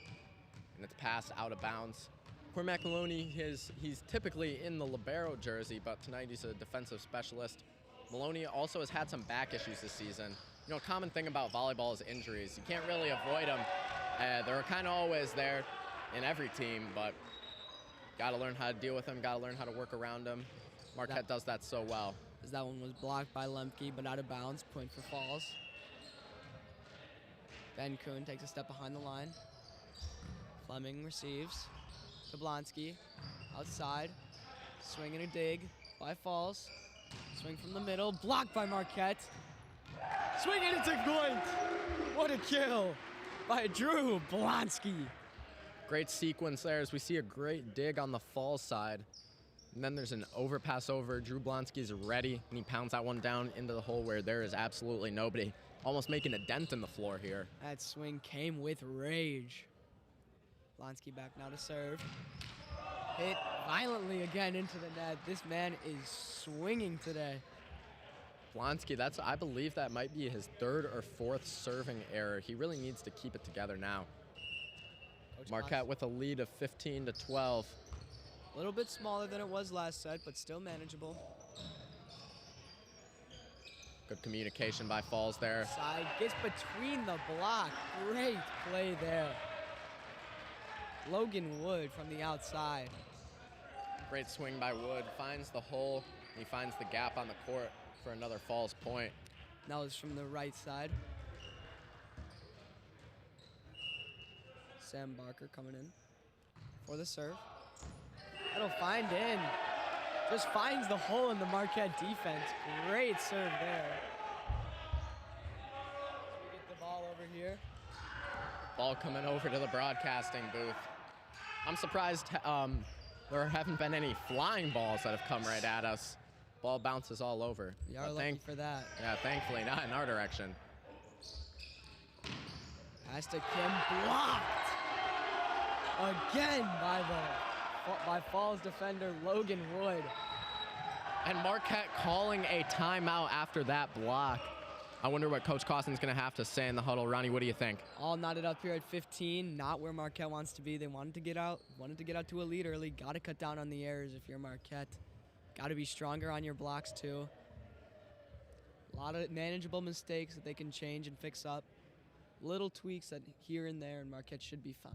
[SPEAKER 2] and it's passed out of bounds. Cormac Maloney, he's typically in the libero jersey, but tonight he's a defensive specialist. Maloney also has had some back issues this season. You know, a common thing about volleyball is injuries. You can't really avoid them. They're kind of always there in every team, but got to learn how to deal with them, got to learn how to work around them. Marquette does that so well.
[SPEAKER 4] As that one was blocked by Lemke, but out of bounds. Point for Falls. Ben Kuhn takes a step behind the line. Fleming receives to Blonsky. Outside. Swing and a dig by Falls. Swing from the middle. Blocked by Marquette. Swing and it's a point. What a kill by Drew Blonsky.
[SPEAKER 2] Great sequence there as we see a great dig on the Falls side. And then there's an overpass over. Drew Blonsky's ready, and he pounds that one down into the hole where there is absolutely nobody. Almost making a dent in the floor here.
[SPEAKER 4] That swing came with rage. Blonsky back now to serve. Hit violently again into the net. This man is swinging today.
[SPEAKER 2] Blonsky, I believe that might be his 3rd or 4th serving error. He really needs to keep it together now.
[SPEAKER 4] Coach
[SPEAKER 2] Marquette with a lead of 15-12.
[SPEAKER 4] A little bit smaller than it was last set, but still manageable.
[SPEAKER 2] Good communication by Falls there.
[SPEAKER 4] Side gets between the block. Great play there. Logan Wood from the outside.
[SPEAKER 2] Great swing by Wood. Finds the hole. He finds the gap on the court for another Falls point.
[SPEAKER 4] That was from the right side. Sam Barker coming in for the serve. That'll find in. Just finds the hole in the Marquette defense. Great serve there. We get the ball over here.
[SPEAKER 2] Ball coming over to the broadcasting booth. I'm surprised there haven't been any flying balls that have come right at us. Ball bounces all over.
[SPEAKER 4] We are lucky for that.
[SPEAKER 2] Yeah, thankfully not in our direction.
[SPEAKER 4] Pass to Kim, blocked again by Falls defender Logan Wood.
[SPEAKER 2] And Marquette calling a timeout after that block. I wonder what Coach Costin's going to have to say in the huddle. Ronnie, what do you think?
[SPEAKER 4] All knotted up here at 15, not where Marquette wants to be. They wanted to get out to a lead early. Got to cut down on the errors if you're Marquette. Got to be stronger on your blocks too. A lot of manageable mistakes that they can change and fix up. Little tweaks that here and there, and Marquette should be fine.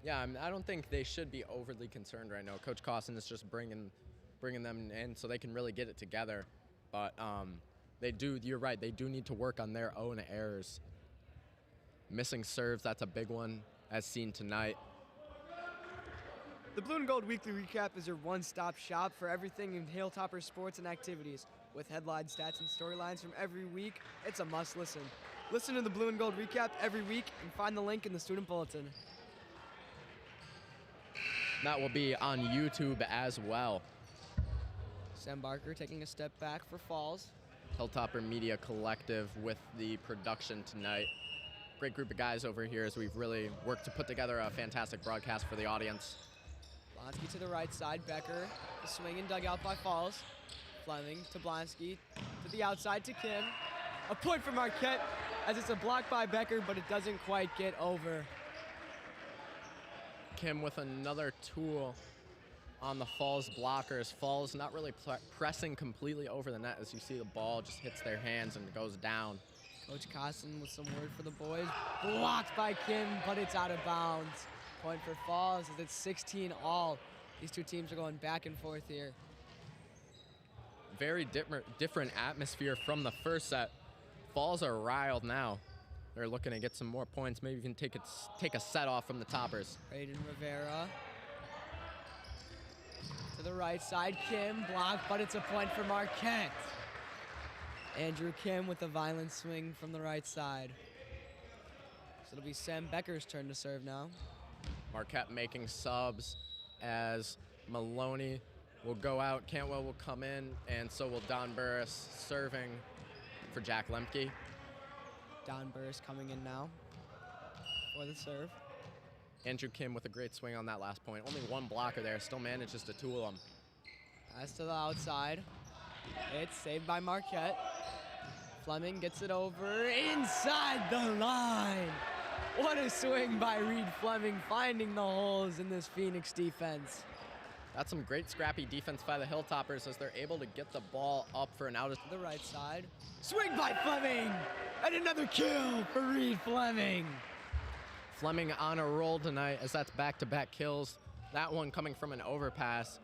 [SPEAKER 2] Yeah, I don't think they should be overly concerned right now. Coach Costin is just bringing them in so they can really get it together. But you're right, they do need to work on their own errors. Missing serves, that's a big one, as seen tonight.
[SPEAKER 4] The Blue and Gold Weekly Recap is your one-stop shop for everything in Hilltopper sports and activities. With headline stats and storylines from every week, it's a must listen. Listen to the Blue and Gold Recap every week and find the link in the student bulletin.
[SPEAKER 2] That will be on YouTube as well.
[SPEAKER 4] Sam Barker taking a step back for Falls.
[SPEAKER 2] Hilltopper Media Collective with the production tonight. Great group of guys over here as we've really worked to put together a fantastic broadcast for the audience.
[SPEAKER 4] Blonsky to the right side. Becker, the swing and dugout by Falls. Fleming to Blonsky, to the outside to Kim. A point for Marquette as it's a block by Becker, but it doesn't quite get over.
[SPEAKER 2] Kim with another tool on the Falls blockers. Falls not really pressing completely over the net as you see the ball just hits their hands and goes down.
[SPEAKER 4] Coach Costin with some word for the boys. Blocked by Kim, but it's out of bounds. Point for Falls as it's 16 all. These two teams are going back and forth here.
[SPEAKER 2] Very different atmosphere from the first set. Falls are riled now. They're looking to get some more points, maybe even take a set off from the Toppers.
[SPEAKER 4] Aiden Rivera. To the right side, Kim blocked, but it's a point for Marquette. Andrew Kim with a violent swing from the right side. So it'll be Sam Becker's turn to serve now.
[SPEAKER 2] Marquette making subs as Maloney will go out, Cantwell will come in, and so will Don Burris serving for Jack Lemke.
[SPEAKER 4] Don Burris coming in now for the serve.
[SPEAKER 2] Andrew Kim with a great swing on that last point. Only one blocker there, still manages to tool him.
[SPEAKER 4] Pass to the outside. It's saved by Marquette. Fleming gets it over inside the line. What a swing by Reed Fleming, finding the holes in this Phoenix defense.
[SPEAKER 2] That's some great scrappy defense by the Hilltoppers as they're able to get the ball up for an out.
[SPEAKER 4] To the right side. Swing by Fleming! And another kill for Reed Fleming.
[SPEAKER 2] Fleming on a roll tonight as that's back-to-back kills. That one coming from an overpass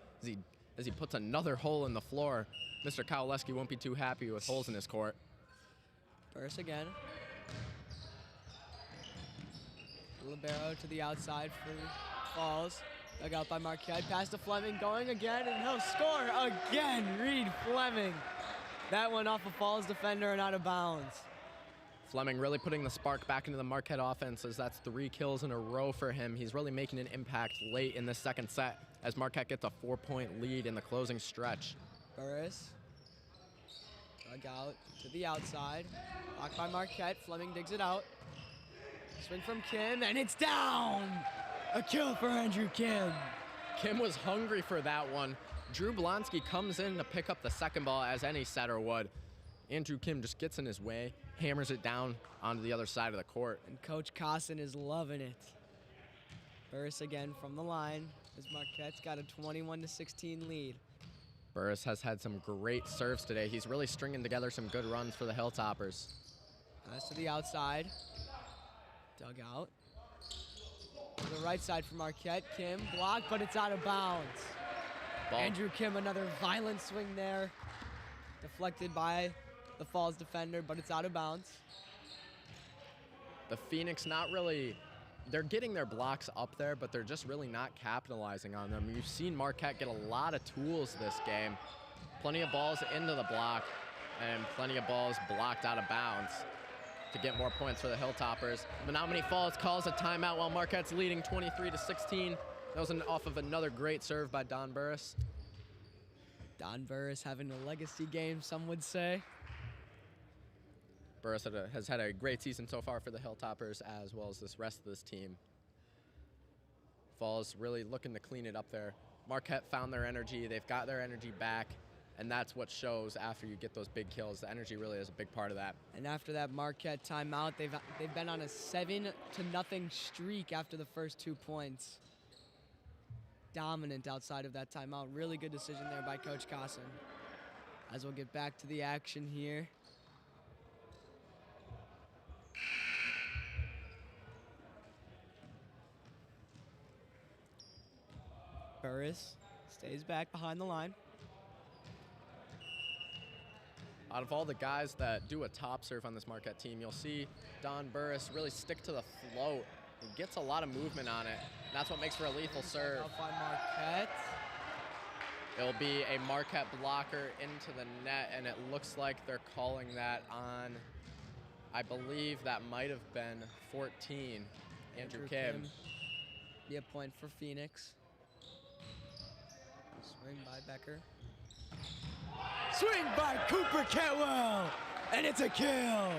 [SPEAKER 2] as he puts another hole in the floor. Mr. Kowaleski won't be too happy with holes in his court.
[SPEAKER 4] Burst again. Libero to the outside for Falls. Dug out by Marquette. Pass to Fleming, going again, and he'll score again. Reed Fleming. That one off a Falls defender and out of bounds.
[SPEAKER 2] Fleming really putting the spark back into the Marquette offense as that's 3 kills in a row for him. He's really making an impact late in the second set as Marquette gets a 4-point lead in the closing stretch.
[SPEAKER 4] Burris. Dug out to the outside. Blocked by Marquette. Fleming digs it out. Swing from Kim, and it's down! A kill for Andrew Kim.
[SPEAKER 2] Kim was hungry for that one. Drew Blonsky comes in to pick up the second ball as any setter would. Andrew Kim just gets in his way, hammers it down onto the other side of the court.
[SPEAKER 4] And Coach Costin is loving it. Burris again from the line as Marquette's got a 21-16 lead.
[SPEAKER 2] Burris has had some great serves today. He's really stringing together some good runs for the Hilltoppers.
[SPEAKER 4] Pass to the outside. Dug out. To the right side for Marquette. Kim blocked, but it's out of bounds.
[SPEAKER 2] Ball.
[SPEAKER 4] Andrew Kim, another violent swing there. Deflected by the Falls defender, but it's out of bounds.
[SPEAKER 2] The Phoenix not really, they're getting their blocks up there, but they're just really not capitalizing on them. You've seen Marquette get a lot of tools this game. Plenty of balls into the block and plenty of balls blocked out of bounds to get more points for the Hilltoppers. Menomonee Falls calls a timeout while Marquette's leading 23-16. That was off of another great serve by Don Burris.
[SPEAKER 4] Don Burris having a legacy game, some would say.
[SPEAKER 2] Burris has had a great season so far for the Hilltoppers as well as this rest of this team. Falls really looking to clean it up there. Marquette found their energy. They've got their energy back, and that's what shows after you get those big kills. The energy really is a big part of that.
[SPEAKER 4] And after that Marquette timeout, they've been on a 7-0 streak after the first 2 points. Dominant outside of that timeout. Really good decision there by Coach Costin. As we'll get back to the action here. Burris stays back behind the line.
[SPEAKER 2] Out of all the guys that do a top serve on this Marquette team, you'll see Don Burris really stick to the float. He gets a lot of movement on it. And that's what makes for a lethal serve.
[SPEAKER 4] Out by Marquette.
[SPEAKER 2] It'll be a Marquette blocker into the net, and it looks like they're calling that on, I believe that might have been 14, Andrew Kim.
[SPEAKER 4] Be a point for Phoenix. Swing by Becker. Swing by Cooper Cantwell, and it's a kill.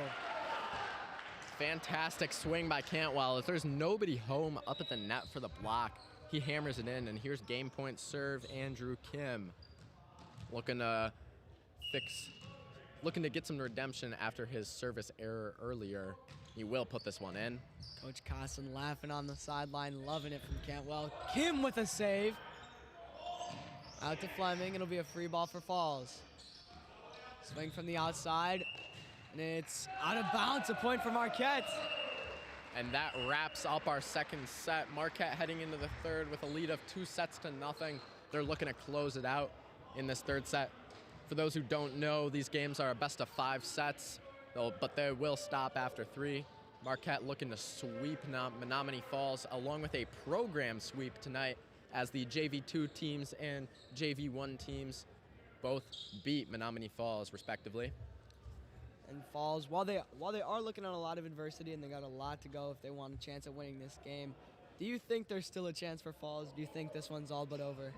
[SPEAKER 2] Fantastic swing by Cantwell. If there's nobody home up at the net for the block, he hammers it in, and here's game point serve Andrew Kim. Looking to get some redemption after his service error earlier. He will put this one in.
[SPEAKER 4] Coach Costin laughing on the sideline, loving it from Cantwell. Kim with a save. Out to Fleming, it'll be a free ball for Falls. Swing from the outside, and it's out of bounds, a point for Marquette.
[SPEAKER 2] And that wraps up our second set. Marquette heading into the third with a lead of 2-0. They're looking to close it out in this third set. For those who don't know, these games are a best of 5 sets, but they will stop after 3. Marquette looking to sweep Menomonee Falls along with a program sweep tonight as the JV2 teams and JV1 teams both beat Menomonee Falls respectively.
[SPEAKER 4] And Falls, while they are looking at a lot of adversity and they got a lot to go if they want a chance at winning this game, do you think there's still a chance for Falls? Do you think this one's all but over?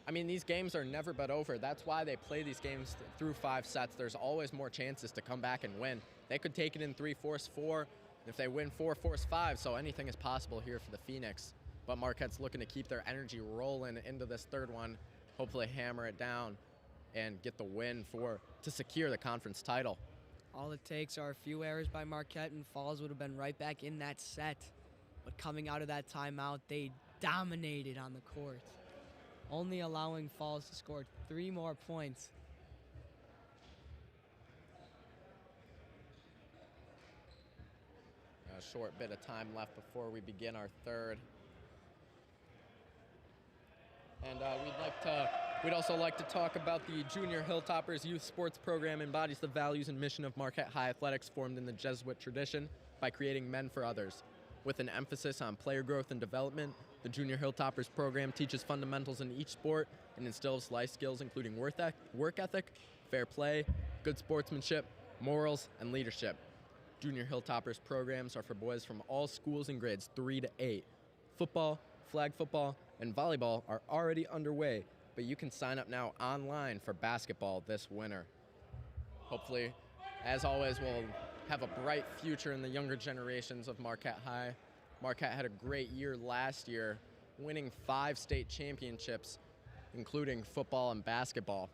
[SPEAKER 2] I mean, these games are never but over. That's why they play these games through 5 sets. There's always more chances to come back and win. They could take it in 3, force 4. If they win 4, force 5. So anything is possible here for the Phoenix. But Marquette's looking to keep their energy rolling into this third one, hopefully hammer it down and get the win to secure the conference title.
[SPEAKER 4] All it takes are a few errors by Marquette, and Falls would have been right back in that set. But coming out of that timeout, they dominated on the court, only allowing Falls to score 3 more points.
[SPEAKER 2] A short bit of time left before we begin our third. And we'd also like to talk about the Junior Hilltoppers youth sports program embodies the values and mission of Marquette High Athletics formed in the Jesuit tradition by creating men for others. With an emphasis on player growth and development, the Junior Hilltoppers program teaches fundamentals in each sport and instills life skills including work ethic, fair play, good sportsmanship, morals, and leadership. Junior Hilltoppers programs are for boys from all schools in grades 3 to 8. Football, flag football, and volleyball are already underway, but you can sign up now online for basketball this winter. Hopefully, as always, we'll have a bright future in the younger generations of Marquette High. Marquette had a great year last year, winning 5 state championships, including football and basketball.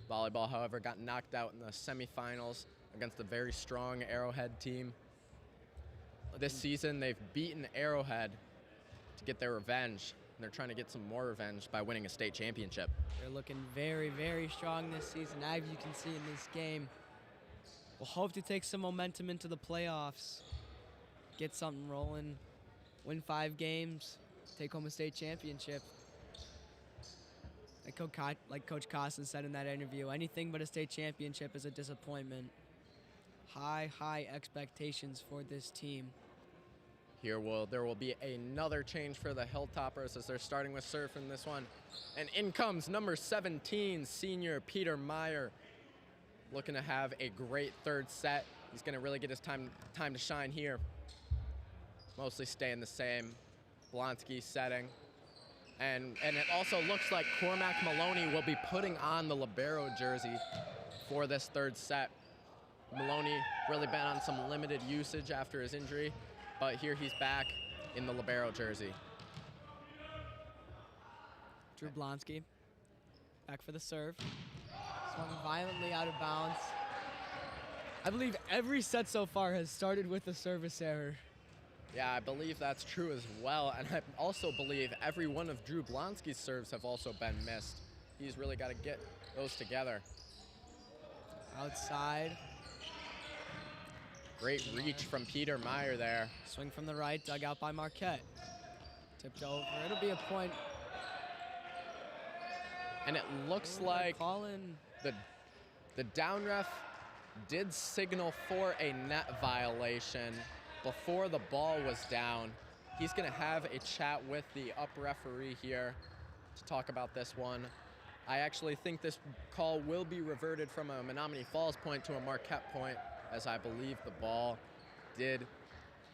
[SPEAKER 2] Volleyball, however, got knocked out in the semifinals against a very strong Arrowhead team. This season, they've beaten Arrowhead to get their revenge, and they're trying to get some more revenge by winning a state championship.
[SPEAKER 4] They're looking very, very strong this season, as you can see in this game. We'll hope to take some momentum into the playoffs, get something rolling, win 5 games, take home a state championship. Like Coach Costin said in that interview, anything but a state championship is a disappointment. High expectations for this team.
[SPEAKER 2] There will be another change for the Hilltoppers as they're starting with serve in this one. And in comes number 17, senior Peter Meyer, looking to have a great third set. He's going to really get his time to shine here. Mostly staying the same. Blonsky setting. And it also looks like Cormac Maloney will be putting on the libero jersey for this third set. Maloney really been on some limited usage after his injury, but here he's back in the libero jersey.
[SPEAKER 4] Drew Blonsky, back for the serve. Swung violently out of bounds. I believe every set so far has started with a service error.
[SPEAKER 2] Yeah, I believe that's true as well, and I also believe every one of Drew Blonsky's serves have also been missed. He's really got to get those together.
[SPEAKER 4] Outside.
[SPEAKER 2] Great reach from Peter Meyer there.
[SPEAKER 4] Swing from the right, dug out by Marquette. Tipped over, it'll be a point.
[SPEAKER 2] And it looks like The down ref did signal for a net violation before the ball was down. He's going to have a chat with the up referee here to talk about this one. I actually think this call will be reverted from a Menomonee Falls point to a Marquette point, as I believe the ball did.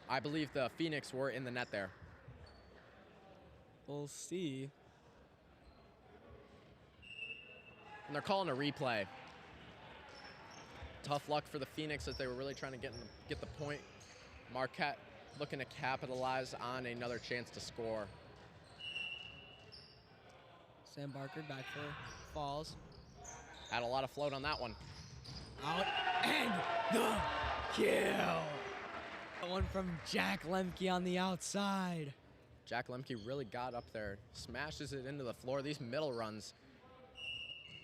[SPEAKER 2] I believe the Phoenix were in the net there.
[SPEAKER 4] We'll see.
[SPEAKER 2] And they're calling a replay. Tough luck for the Phoenix as they were really trying to get the point. Marquette looking to capitalize on another chance to score.
[SPEAKER 4] Sam Barker back for Falls.
[SPEAKER 2] Had a lot of float on that one.
[SPEAKER 4] Out and the kill. One from Jack Lemke on the outside.
[SPEAKER 2] Jack Lemke really got up there, smashes it into the floor. These middle runs,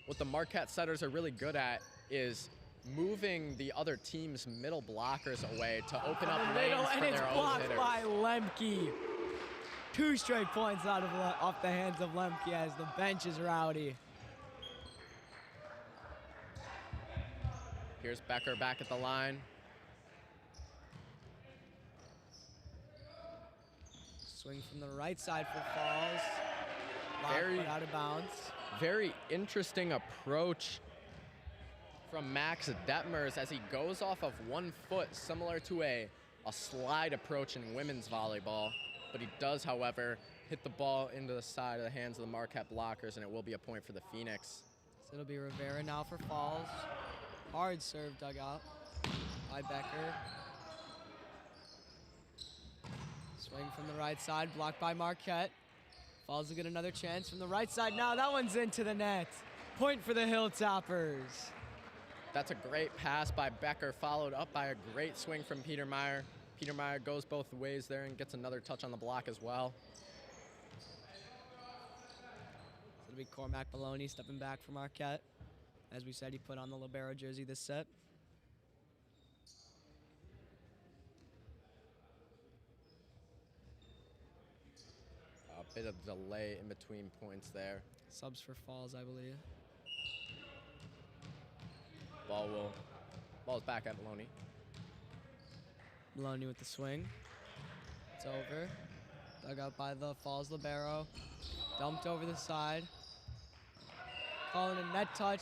[SPEAKER 2] what the Marquette setters are really good at is moving the other team's middle blockers away to open up lanes for their own hitters.
[SPEAKER 4] By Lemke. 2 straight points off the hands of Lemke as the bench is rowdy.
[SPEAKER 2] Here's Becker back at the line.
[SPEAKER 4] Swing from the right side for Falls. Very out of bounds.
[SPEAKER 2] Very interesting approach from Max Detmers as he goes off of 1 foot, similar to a slide approach in women's volleyball. But he does, however, hit the ball into the side of the hands of the Marquette blockers, and it will be a point for the Phoenix.
[SPEAKER 4] So it'll be Rivera now for Falls. Hard serve dug out by Becker. Swing from the right side, blocked by Marquette. Falls will get another chance from the right side now. That one's into the net. Point for the Hilltoppers.
[SPEAKER 2] That's a great pass by Becker, followed up by a great swing from Peter Meyer. Peter Meyer goes both ways there and gets another touch on the block as well. It'll be Cormac Maloney stepping back for Marquette. As we said, he put on the libero jersey this set. A bit of delay in between points there. Subs for Falls, I believe. Ball's back at Maloney. Maloney with the swing. It's over. Dug out by the Falls libero. Dumped over the side. Calling a net touch.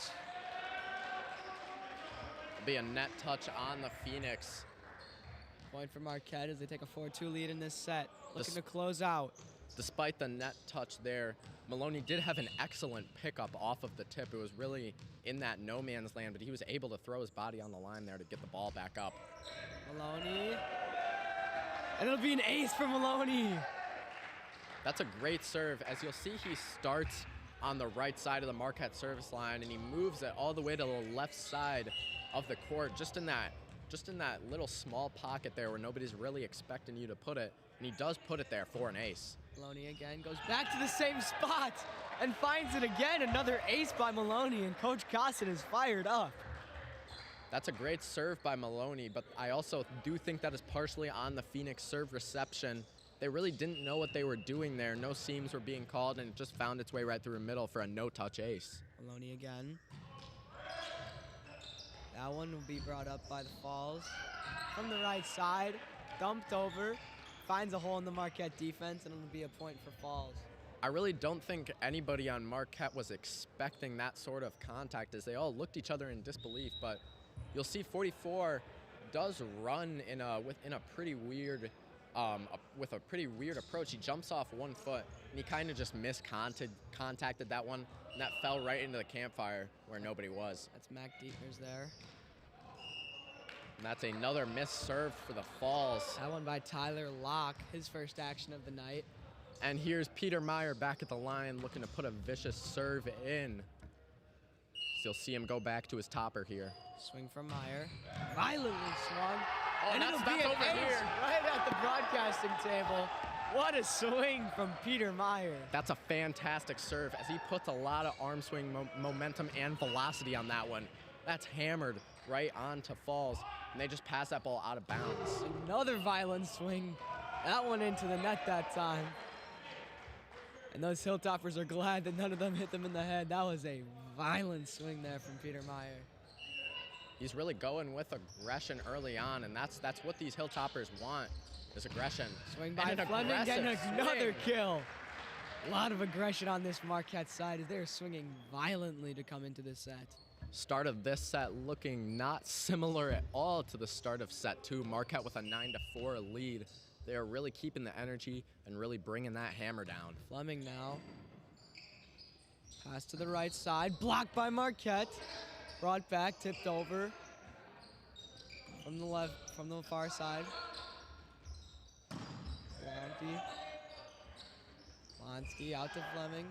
[SPEAKER 2] It'll be a net touch on the Phoenix. Point for Marquette as they take a 4-2 lead in this set. Looking to close out. Despite the net touch there, Maloney did have an excellent pickup off of the tip. It was really in that no man's land, but he was able to throw his body on the line there to get the ball back up. Maloney. And it'll be an ace for Maloney. That's a great serve. As you'll see, he starts on the right side of the Marquette service line, and he moves it all the way to the left side of the court, just in that little small pocket there where nobody's really expecting you to put it, and he does put it there for an ace. Maloney again goes back to the same spot and finds it again. Another ace by Maloney, and Coach Costin is fired up. That's a great serve by Maloney, but I also do think that is partially on the Phoenix serve reception. They really didn't know what they were doing there. No seams were being called, and it just found its way right through the middle for a no-touch ace. Maloney again. That one will be brought up by the Falls. From the right side, dumped over, finds a hole in the Marquette defense, and it'll be a point for Falls. I really don't think anybody on Marquette was expecting that sort of contact as they all looked each other in disbelief, but you'll see 44 does run with a pretty weird approach. He jumps off 1 foot, and he kind of just contacted that one, and that fell right into the campfire where nobody was. That's Mac Dietmers there. And that's another missed serve for the Falls. That one by Tyler Locke, his first action of the night. And here's Peter Meyer back at the line looking to put a vicious serve in. So you'll see him go back to his topper here. Swing from Meyer. Violently swung. Oh, and it'll be an over here. Right at the broadcasting table. What a swing from Peter Meyer. That's a fantastic serve as he puts a lot of arm swing momentum and velocity on that one. That's hammered right onto Falls, and they just pass that ball out of bounds. Another violent swing. That one into the net that time. And those Hilltoppers are glad that none of them hit them in the head. That was a violent swing there from Peter Meyer. He's really going with aggression early on, and that's what these Hilltoppers want, is aggression.
[SPEAKER 4] Swing by
[SPEAKER 2] And an
[SPEAKER 4] Fleming, getting
[SPEAKER 2] aggressive
[SPEAKER 4] another
[SPEAKER 2] swing.
[SPEAKER 4] kill. A lot of aggression on this Marquette side as they're swinging violently to come into this set.
[SPEAKER 2] Start of this set looking not similar at all to the start of set 2. Marquette with a 9-4 lead. They are really keeping the energy and really bringing that hammer down.
[SPEAKER 4] Fleming now. Pass to the right side, blocked by Marquette. Brought back, tipped over. From the left, from the far side. Blonsky out to Fleming.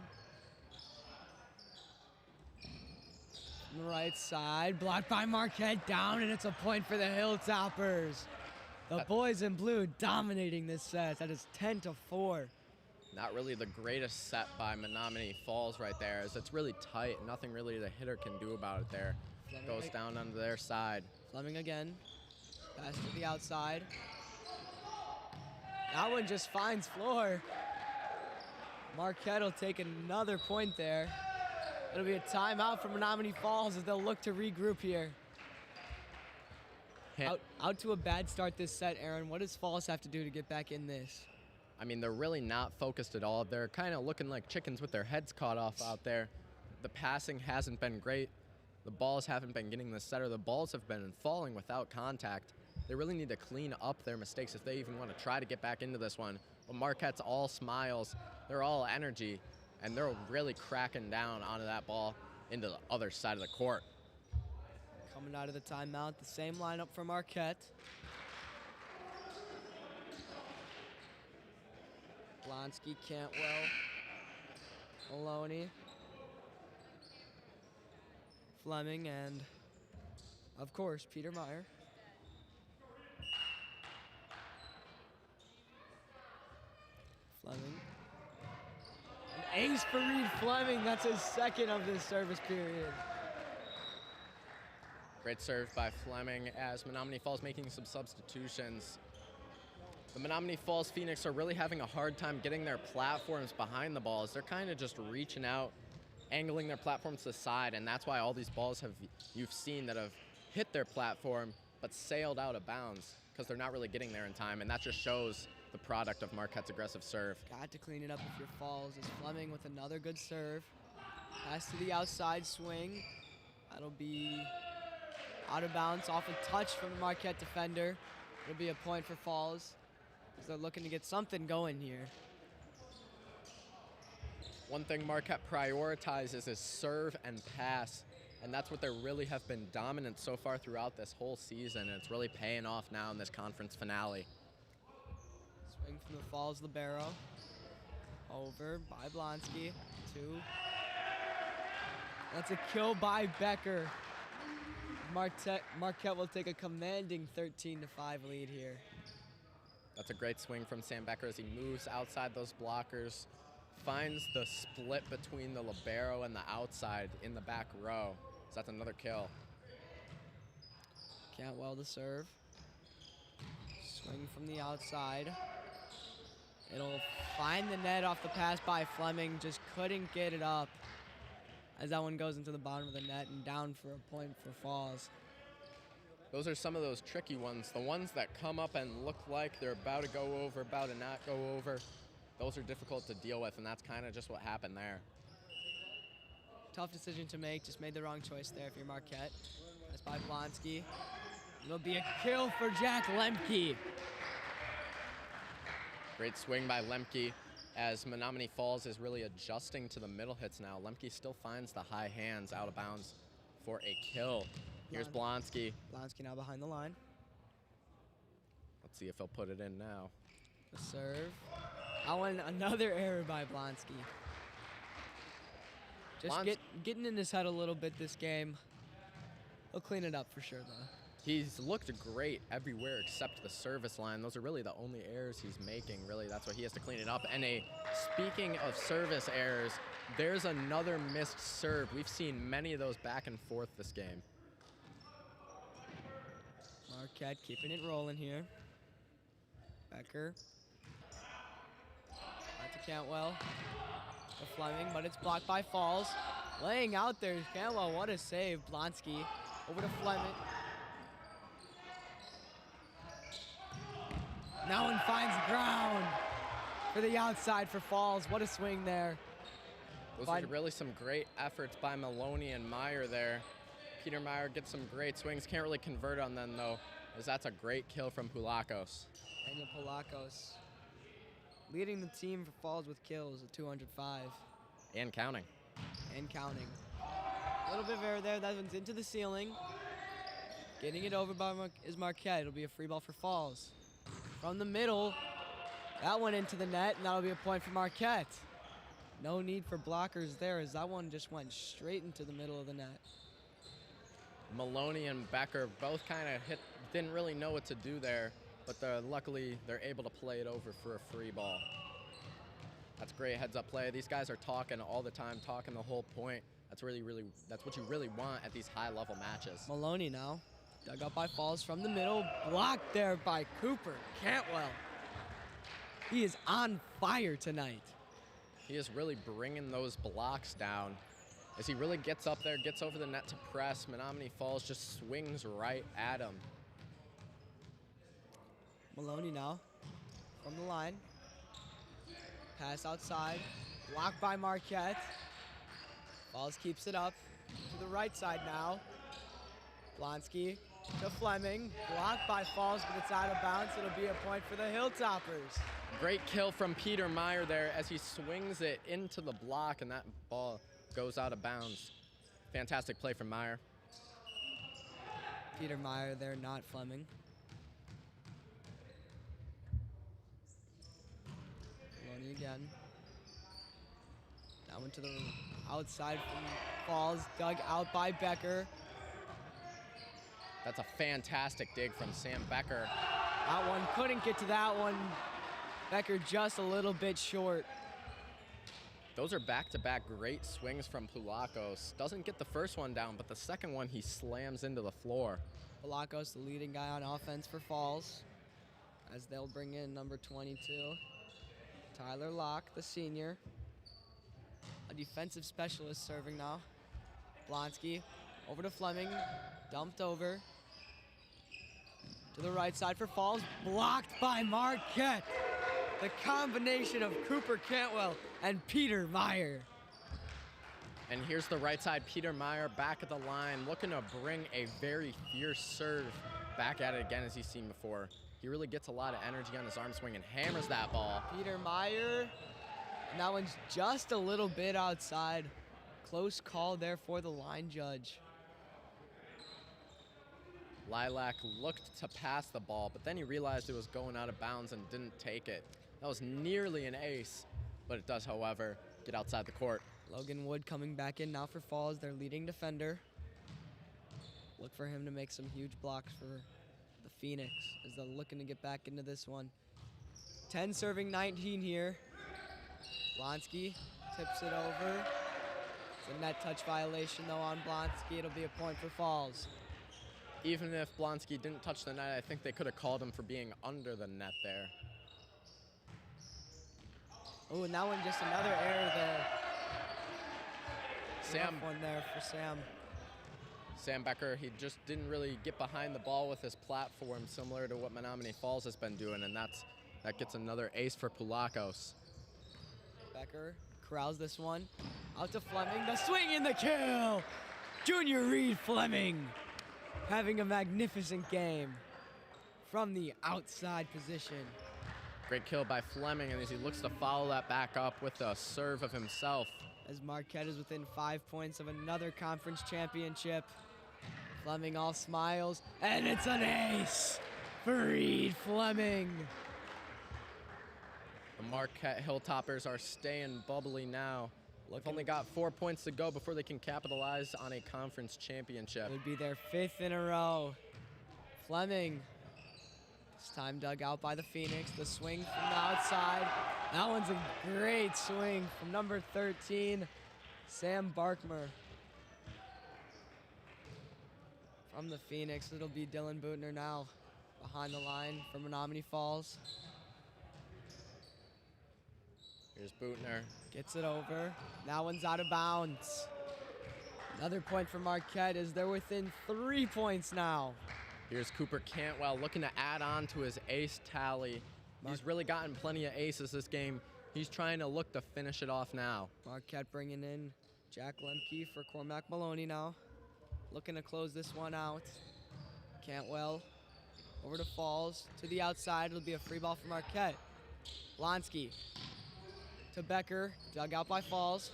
[SPEAKER 4] From the right side, blocked by Marquette, down, and it's a point for the Hilltoppers. The boys in blue dominating this set. That is 10-4.
[SPEAKER 2] Not really the greatest set by Menomonee Falls right there, as it's really tight. Nothing really the hitter can do about it there. Goes down onto their side.
[SPEAKER 4] Fleming again. Pass to the outside. That one just finds floor. Marquette will take another point there. It'll be a timeout for Menomonee Falls as they'll look to regroup here. Out to a bad start this set, Aaron. What does Falls have to do to get back in this?
[SPEAKER 2] I mean, they're really not focused at all. They're kind of looking like chickens with their heads caught off out there. The passing hasn't been great. The balls haven't been getting the setter. The balls have been falling without contact. They really need to clean up their mistakes if they even want to try to get back into this one. But Marquette's all smiles. They're all energy, and they're really cracking down onto that ball into the other side of the court.
[SPEAKER 4] Coming out of the timeout, the same lineup for Marquette. Blonsky, Cantwell, Maloney, Fleming, and, of course, Peter Meyer. Fleming. An ace for Reed Fleming. That's his second of this service period.
[SPEAKER 2] Great serve by Fleming as Menomonee Falls making some substitutions. The Menomonee Falls Phoenix are really having a hard time getting their platforms behind the balls. They're kind of just reaching out, angling their platforms to the side, and that's why all these balls you've seen that have hit their platform but sailed out of bounds because they're not really getting there in time, and that just shows the product of Marquette's aggressive serve.
[SPEAKER 4] Got to clean it up if you're Falls. Is Fleming with another good serve. Pass to the outside swing. That'll be out of bounds, off a touch from the Marquette defender. It'll be a point for Falls, because they're looking to get something going here.
[SPEAKER 2] One thing Marquette prioritizes is serve and pass, and that's what they really have been dominant so far throughout this whole season, and it's really paying off now in this conference finale.
[SPEAKER 4] Swing from the Falls libero. Over by Blonsky. 2. That's a kill by Becker. Marquette will take a commanding 13-5 lead here.
[SPEAKER 2] That's a great swing from Sam Becker as he moves outside those blockers, finds the split between the libero and the outside in the back row. So that's another kill.
[SPEAKER 4] Cantwell to serve. Swing from the outside. It'll find the net off the pass by Fleming, just couldn't get it up as that one goes into the bottom of the net and down for a point for Falls.
[SPEAKER 2] Those are some of those tricky ones. The ones that come up and look like they're about to go over, about to not go over, those are difficult to deal with, and that's kind of just what happened there.
[SPEAKER 4] Tough decision to make, just made the wrong choice there if you're Marquette. That's by Blonsky. It'll be a kill for Jack Lemke.
[SPEAKER 2] Great swing by Lemke as Menomonee Falls is really adjusting to the middle hits now. Lemke still finds the high hands out of bounds for a kill. Here's Blonsky.
[SPEAKER 4] Blonsky now behind the line.
[SPEAKER 2] Let's see if he'll put it in now.
[SPEAKER 4] The serve. That one, another error by Blonsky. Just getting in his head a little bit this game. He'll clean it up for sure, though.
[SPEAKER 2] He's looked great everywhere except the service line. Those are really the only errors he's making, really. That's why he has to clean it up. And speaking of service errors, there's another missed serve. We've seen many of those back and forth this game.
[SPEAKER 4] Marquette keeping it rolling here. Becker. Back to Cantwell. To Fleming, but it's blocked by Falls. Laying out there, Cantwell, what a save. Blonsky over to Fleming. That one finds ground for the outside for Falls. What a swing there.
[SPEAKER 2] Those are really some great efforts by Menomonee and Meyer there. Peter Meyer gets some great swings. Can't really convert on them, though, as that's a great kill from Pulakos.
[SPEAKER 4] Daniel Pulakos leading the team for Falls with kills at 205.
[SPEAKER 2] And counting.
[SPEAKER 4] And counting. A little bit of error there. That one's into the ceiling. Getting it over by is Marquette. It'll be a free ball for Falls. From the middle, that went into the net, and that'll be a point for Marquette. No need for blockers there, as that one just went straight into the middle of the net.
[SPEAKER 2] Menomonee and Becker both kind of didn't really know what to do there, but luckily they're able to play it over for a free ball. That's great heads-up play. These guys are talking all the time, talking the whole point. That's what you really want at these high-level matches.
[SPEAKER 4] Menomonee now, dug up by Falls from the middle, blocked there by Cooper Cantwell. He is on fire tonight.
[SPEAKER 2] He is really bringing those blocks down. As he really gets up there, gets over the net to press, Menomonee Falls just swings right at him.
[SPEAKER 4] Menomonee now from the line. Pass outside, blocked by Marquette. Falls keeps it up to the right side now. Blonsky to Fleming, blocked by Falls, but it's out of bounds. It'll be a point for the Hilltoppers.
[SPEAKER 2] Great kill from Peter Meyer there as he swings it into the block, and that ball goes out of bounds. Fantastic play from Meyer.
[SPEAKER 4] Peter Meyer there, not Fleming. Ronnie again. That one to the outside from Falls, dug out by Becker.
[SPEAKER 2] That's a fantastic dig from Sam Becker.
[SPEAKER 4] That one couldn't get to that one. Becker just a little bit short.
[SPEAKER 2] Those are back-to-back great swings from Pulakos. Doesn't get the first one down, but the second one he slams into the floor.
[SPEAKER 4] Pulakos, the leading guy on offense for Falls, as they'll bring in number 22, Tyler Locke, the senior. A defensive specialist serving now. Blonsky over to Fleming, dumped over. To the right side for Falls, blocked by Marquette. The combination of Cooper Cantwell and Peter Meyer.
[SPEAKER 2] And here's the right side, Peter Meyer back at the line, looking to bring a very fierce serve back at it again as he's seen before. He really gets a lot of energy on his arm swing and hammers that ball.
[SPEAKER 4] Peter Meyer, and that one's just a little bit outside. Close call there for the line judge.
[SPEAKER 2] Lilac looked to pass the ball, but then he realized it was going out of bounds and didn't take it. That was nearly an ace, but it does, however, get outside the court.
[SPEAKER 4] Logan Wood coming back in now for Falls, their leading defender. Look for him to make some huge blocks for the Phoenix as they're looking to get back into this one. 10 serving 19 here. Blonsky tips it over. It's a net touch violation though on Blonsky. It'll be a point for Falls.
[SPEAKER 2] Even if Blonsky didn't touch the net, I think they could have called him for being under the net there.
[SPEAKER 4] Oh, and that one just another error there.
[SPEAKER 2] Sam.
[SPEAKER 4] Rough one there for Sam.
[SPEAKER 2] Sam Becker, he just didn't really get behind the ball with his platform, similar to what Menomonee Falls has been doing, and that gets another ace for Pulakos.
[SPEAKER 4] Becker corrals this one. Out to Fleming, the swing and the kill! Junior Reed Fleming having a magnificent game from the outside position.
[SPEAKER 2] Great kill by Fleming, and as he looks to follow that back up with a serve of himself.
[SPEAKER 4] As Marquette is within 5 points of another conference championship. Fleming all smiles, and it's an ace for Reed Fleming.
[SPEAKER 2] The Marquette Hilltoppers are staying bubbly now. They've only got 4 points to go before they can capitalize on a conference championship.
[SPEAKER 4] It would be their 5th in a row. Fleming, this time dug out by the Phoenix. The swing from the outside. That one's a great swing from number 13, Sam Barkmer. From the Phoenix, it'll be Dylan Bootner now behind the line for Menomonee Falls.
[SPEAKER 2] Here's Bootner.
[SPEAKER 4] Gets it over. That one's out of bounds. Another point for Marquette as they're within 3 points now.
[SPEAKER 2] Here's Cooper Cantwell looking to add on to his ace tally He's really gotten plenty of aces this game. He's trying to look to finish it off now.
[SPEAKER 4] Marquette bringing in Jack Lemke for Cormac Maloney now. Looking to close this one out. Cantwell over to Falls. To the outside, it'll be a free ball for Marquette. Blonsky to Becker, dug out by Falls.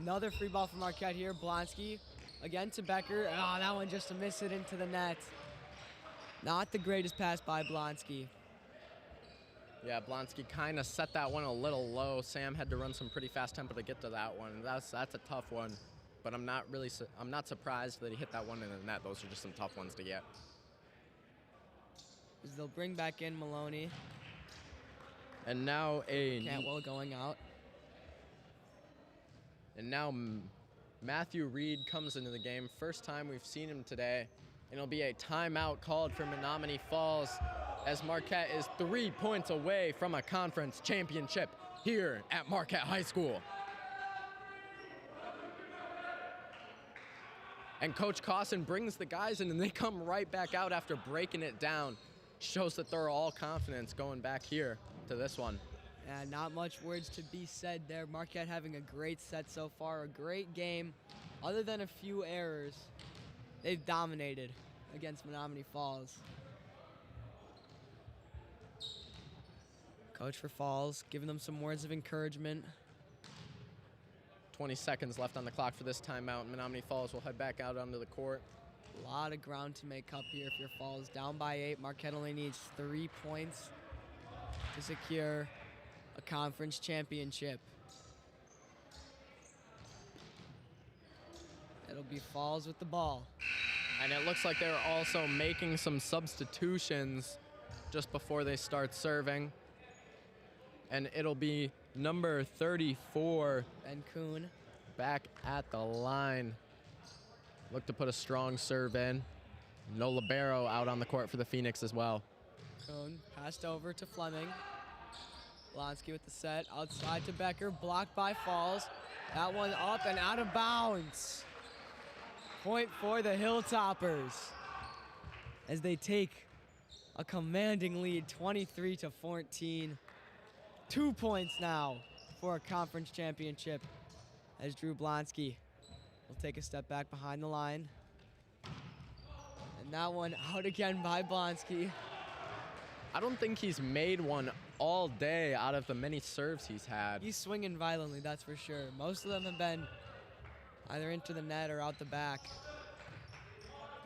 [SPEAKER 4] Another free ball for Marquette here. Blonsky again to Becker. Oh, that one just to miss it into the net. Not the greatest pass by Blonsky.
[SPEAKER 2] Yeah, Blonsky kind of set that one a little low. Sam had to run some pretty fast tempo to get to that one. That's a tough one, but I'm not surprised that he hit that one in the net. Those are just some tough ones to get.
[SPEAKER 4] As they'll bring back in Maloney.
[SPEAKER 2] And now
[SPEAKER 4] Cantwell going out.
[SPEAKER 2] And now Matthew Reed comes into the game. First time we've seen him today. And it'll be a timeout called for Menomonee Falls as Marquette is 3 points away from a conference championship here at Marquette High School. And Coach Cawson brings the guys in and they come right back out after breaking it down. Shows that they're all confidence going back here to this one.
[SPEAKER 4] Yeah, not much words to be said there. Marquette having a great set so far, a great game. Other than a few errors, they've dominated against Menomonee Falls. Coach for Falls giving them some words of encouragement.
[SPEAKER 2] 20 seconds left on the clock for this timeout. Menomonee Falls will head back out onto the court.
[SPEAKER 4] A lot of ground to make up here if your Falls down by 8. Marquette only needs 3 points to secure a conference championship. It'll be Falls with the ball.
[SPEAKER 2] And it looks like they're also making some substitutions just before they start serving. And it'll be number 34,
[SPEAKER 4] Ben Kuhn.
[SPEAKER 2] back at the line. Look to put a strong serve in. No libero out on the court for the Phoenix as well.
[SPEAKER 4] Kuhn passed over to Fleming. Blonsky with the set, outside to Becker, blocked by Falls. That one up and out of bounds. Point for the Hilltoppers as they take a commanding lead, 23-14. 2 points now for a conference championship as Drew Blonsky will take a step back behind the line. And that one out again by Blonsky.
[SPEAKER 2] I don't think he's made one all day out of the many serves he's had.
[SPEAKER 4] He's swinging violently, that's for sure. Most of them have been either into the net or out the back.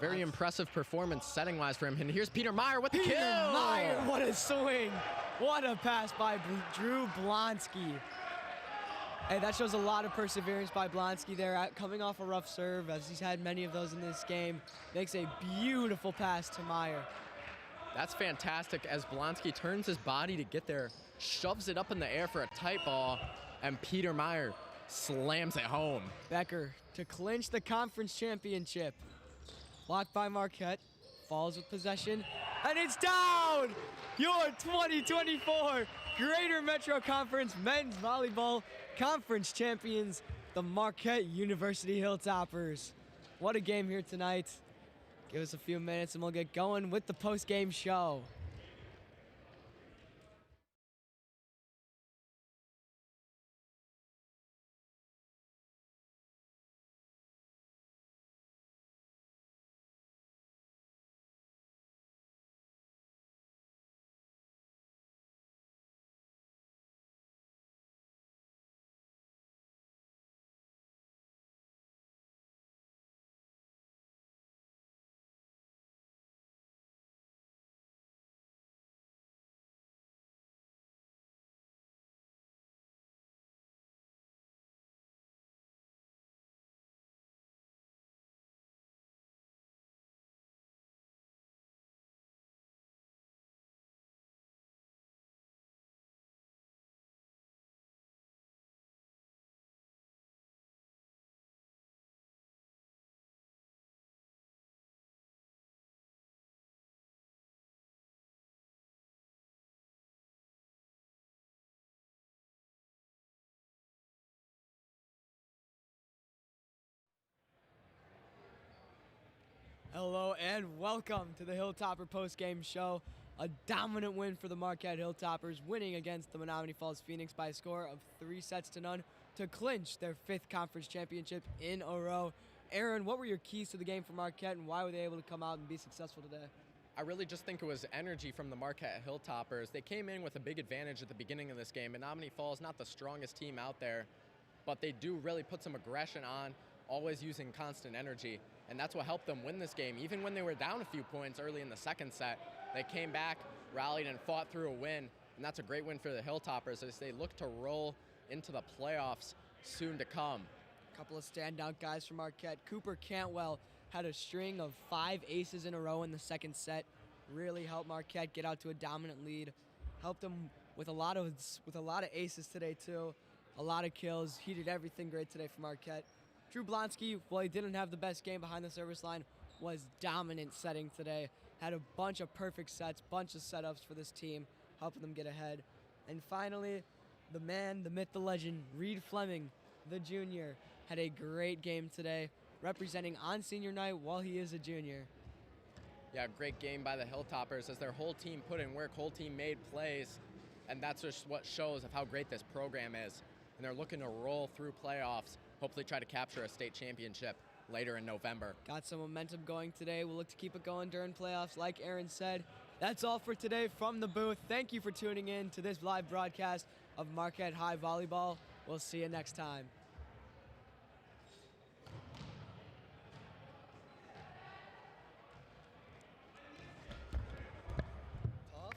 [SPEAKER 2] Very impressive performance setting-wise for him. And here's Peter Meyer with the kill.
[SPEAKER 4] Meyer, what a swing. What a pass by Drew Blonsky. Hey, that shows a lot of perseverance by Blonsky there, coming off a rough serve, as he's had many of those in this game. Makes a beautiful pass to Meyer.
[SPEAKER 2] That's fantastic as Blonsky turns his body to get there, shoves it up in the air for a tight ball, and Peter Meyer slams it home.
[SPEAKER 4] Becker to clinch the conference championship. Blocked by Marquette, Falls with possession, and it's down! Your 2024 Greater Metro Conference Men's Volleyball Conference Champions, the Marquette University Hilltoppers. What a game here tonight. Give us a few minutes and we'll get going with the post-game show. Hello and welcome to the Hilltopper post-game show. A dominant win for the Marquette Hilltoppers, winning against the Menomonee Falls Phoenix by a score of 3-0 to clinch their 5th conference championship in a row. Aaron, what were your keys to the game for Marquette, and why were they able to come out and be successful today?
[SPEAKER 2] I really just think it was energy from the Marquette Hilltoppers. They came in with a big advantage at the beginning of this game. Menomonee Falls, not the strongest team out there, but they do really put some aggression on, always using constant energy. And that's what helped them win this game. Even when they were down a few points early in the second set, they came back, rallied, and fought through a win. And that's a great win for the Hilltoppers as they look to roll into the playoffs soon to come.
[SPEAKER 4] A couple of standout guys from Marquette. Cooper Cantwell had a string of 5 aces in a row in the second set. Really helped Marquette get out to a dominant lead. Helped them with a lot of aces today too. A lot of kills. He did everything great today for Marquette. Drew Blonsky, while he didn't have the best game behind the service line, was dominant setting today. Had a bunch of perfect sets, bunch of setups for this team, helping them get ahead. And finally, the man, the myth, the legend, Reed Fleming, the junior, had a great game today, representing on senior night while he is a junior.
[SPEAKER 2] Yeah, great game by the Hilltoppers as their whole team put in work, whole team made plays, and that's just what shows of how great this program is. And they're looking to roll through playoffs, hopefully try to capture a state championship later in November.
[SPEAKER 4] Got some momentum going today. We'll look to keep it going during playoffs, like Aaron said. That's all for today from the booth. Thank you for tuning in to this live broadcast of Marquette High Volleyball. We'll see you next time.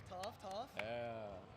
[SPEAKER 4] Tough.
[SPEAKER 2] Yeah.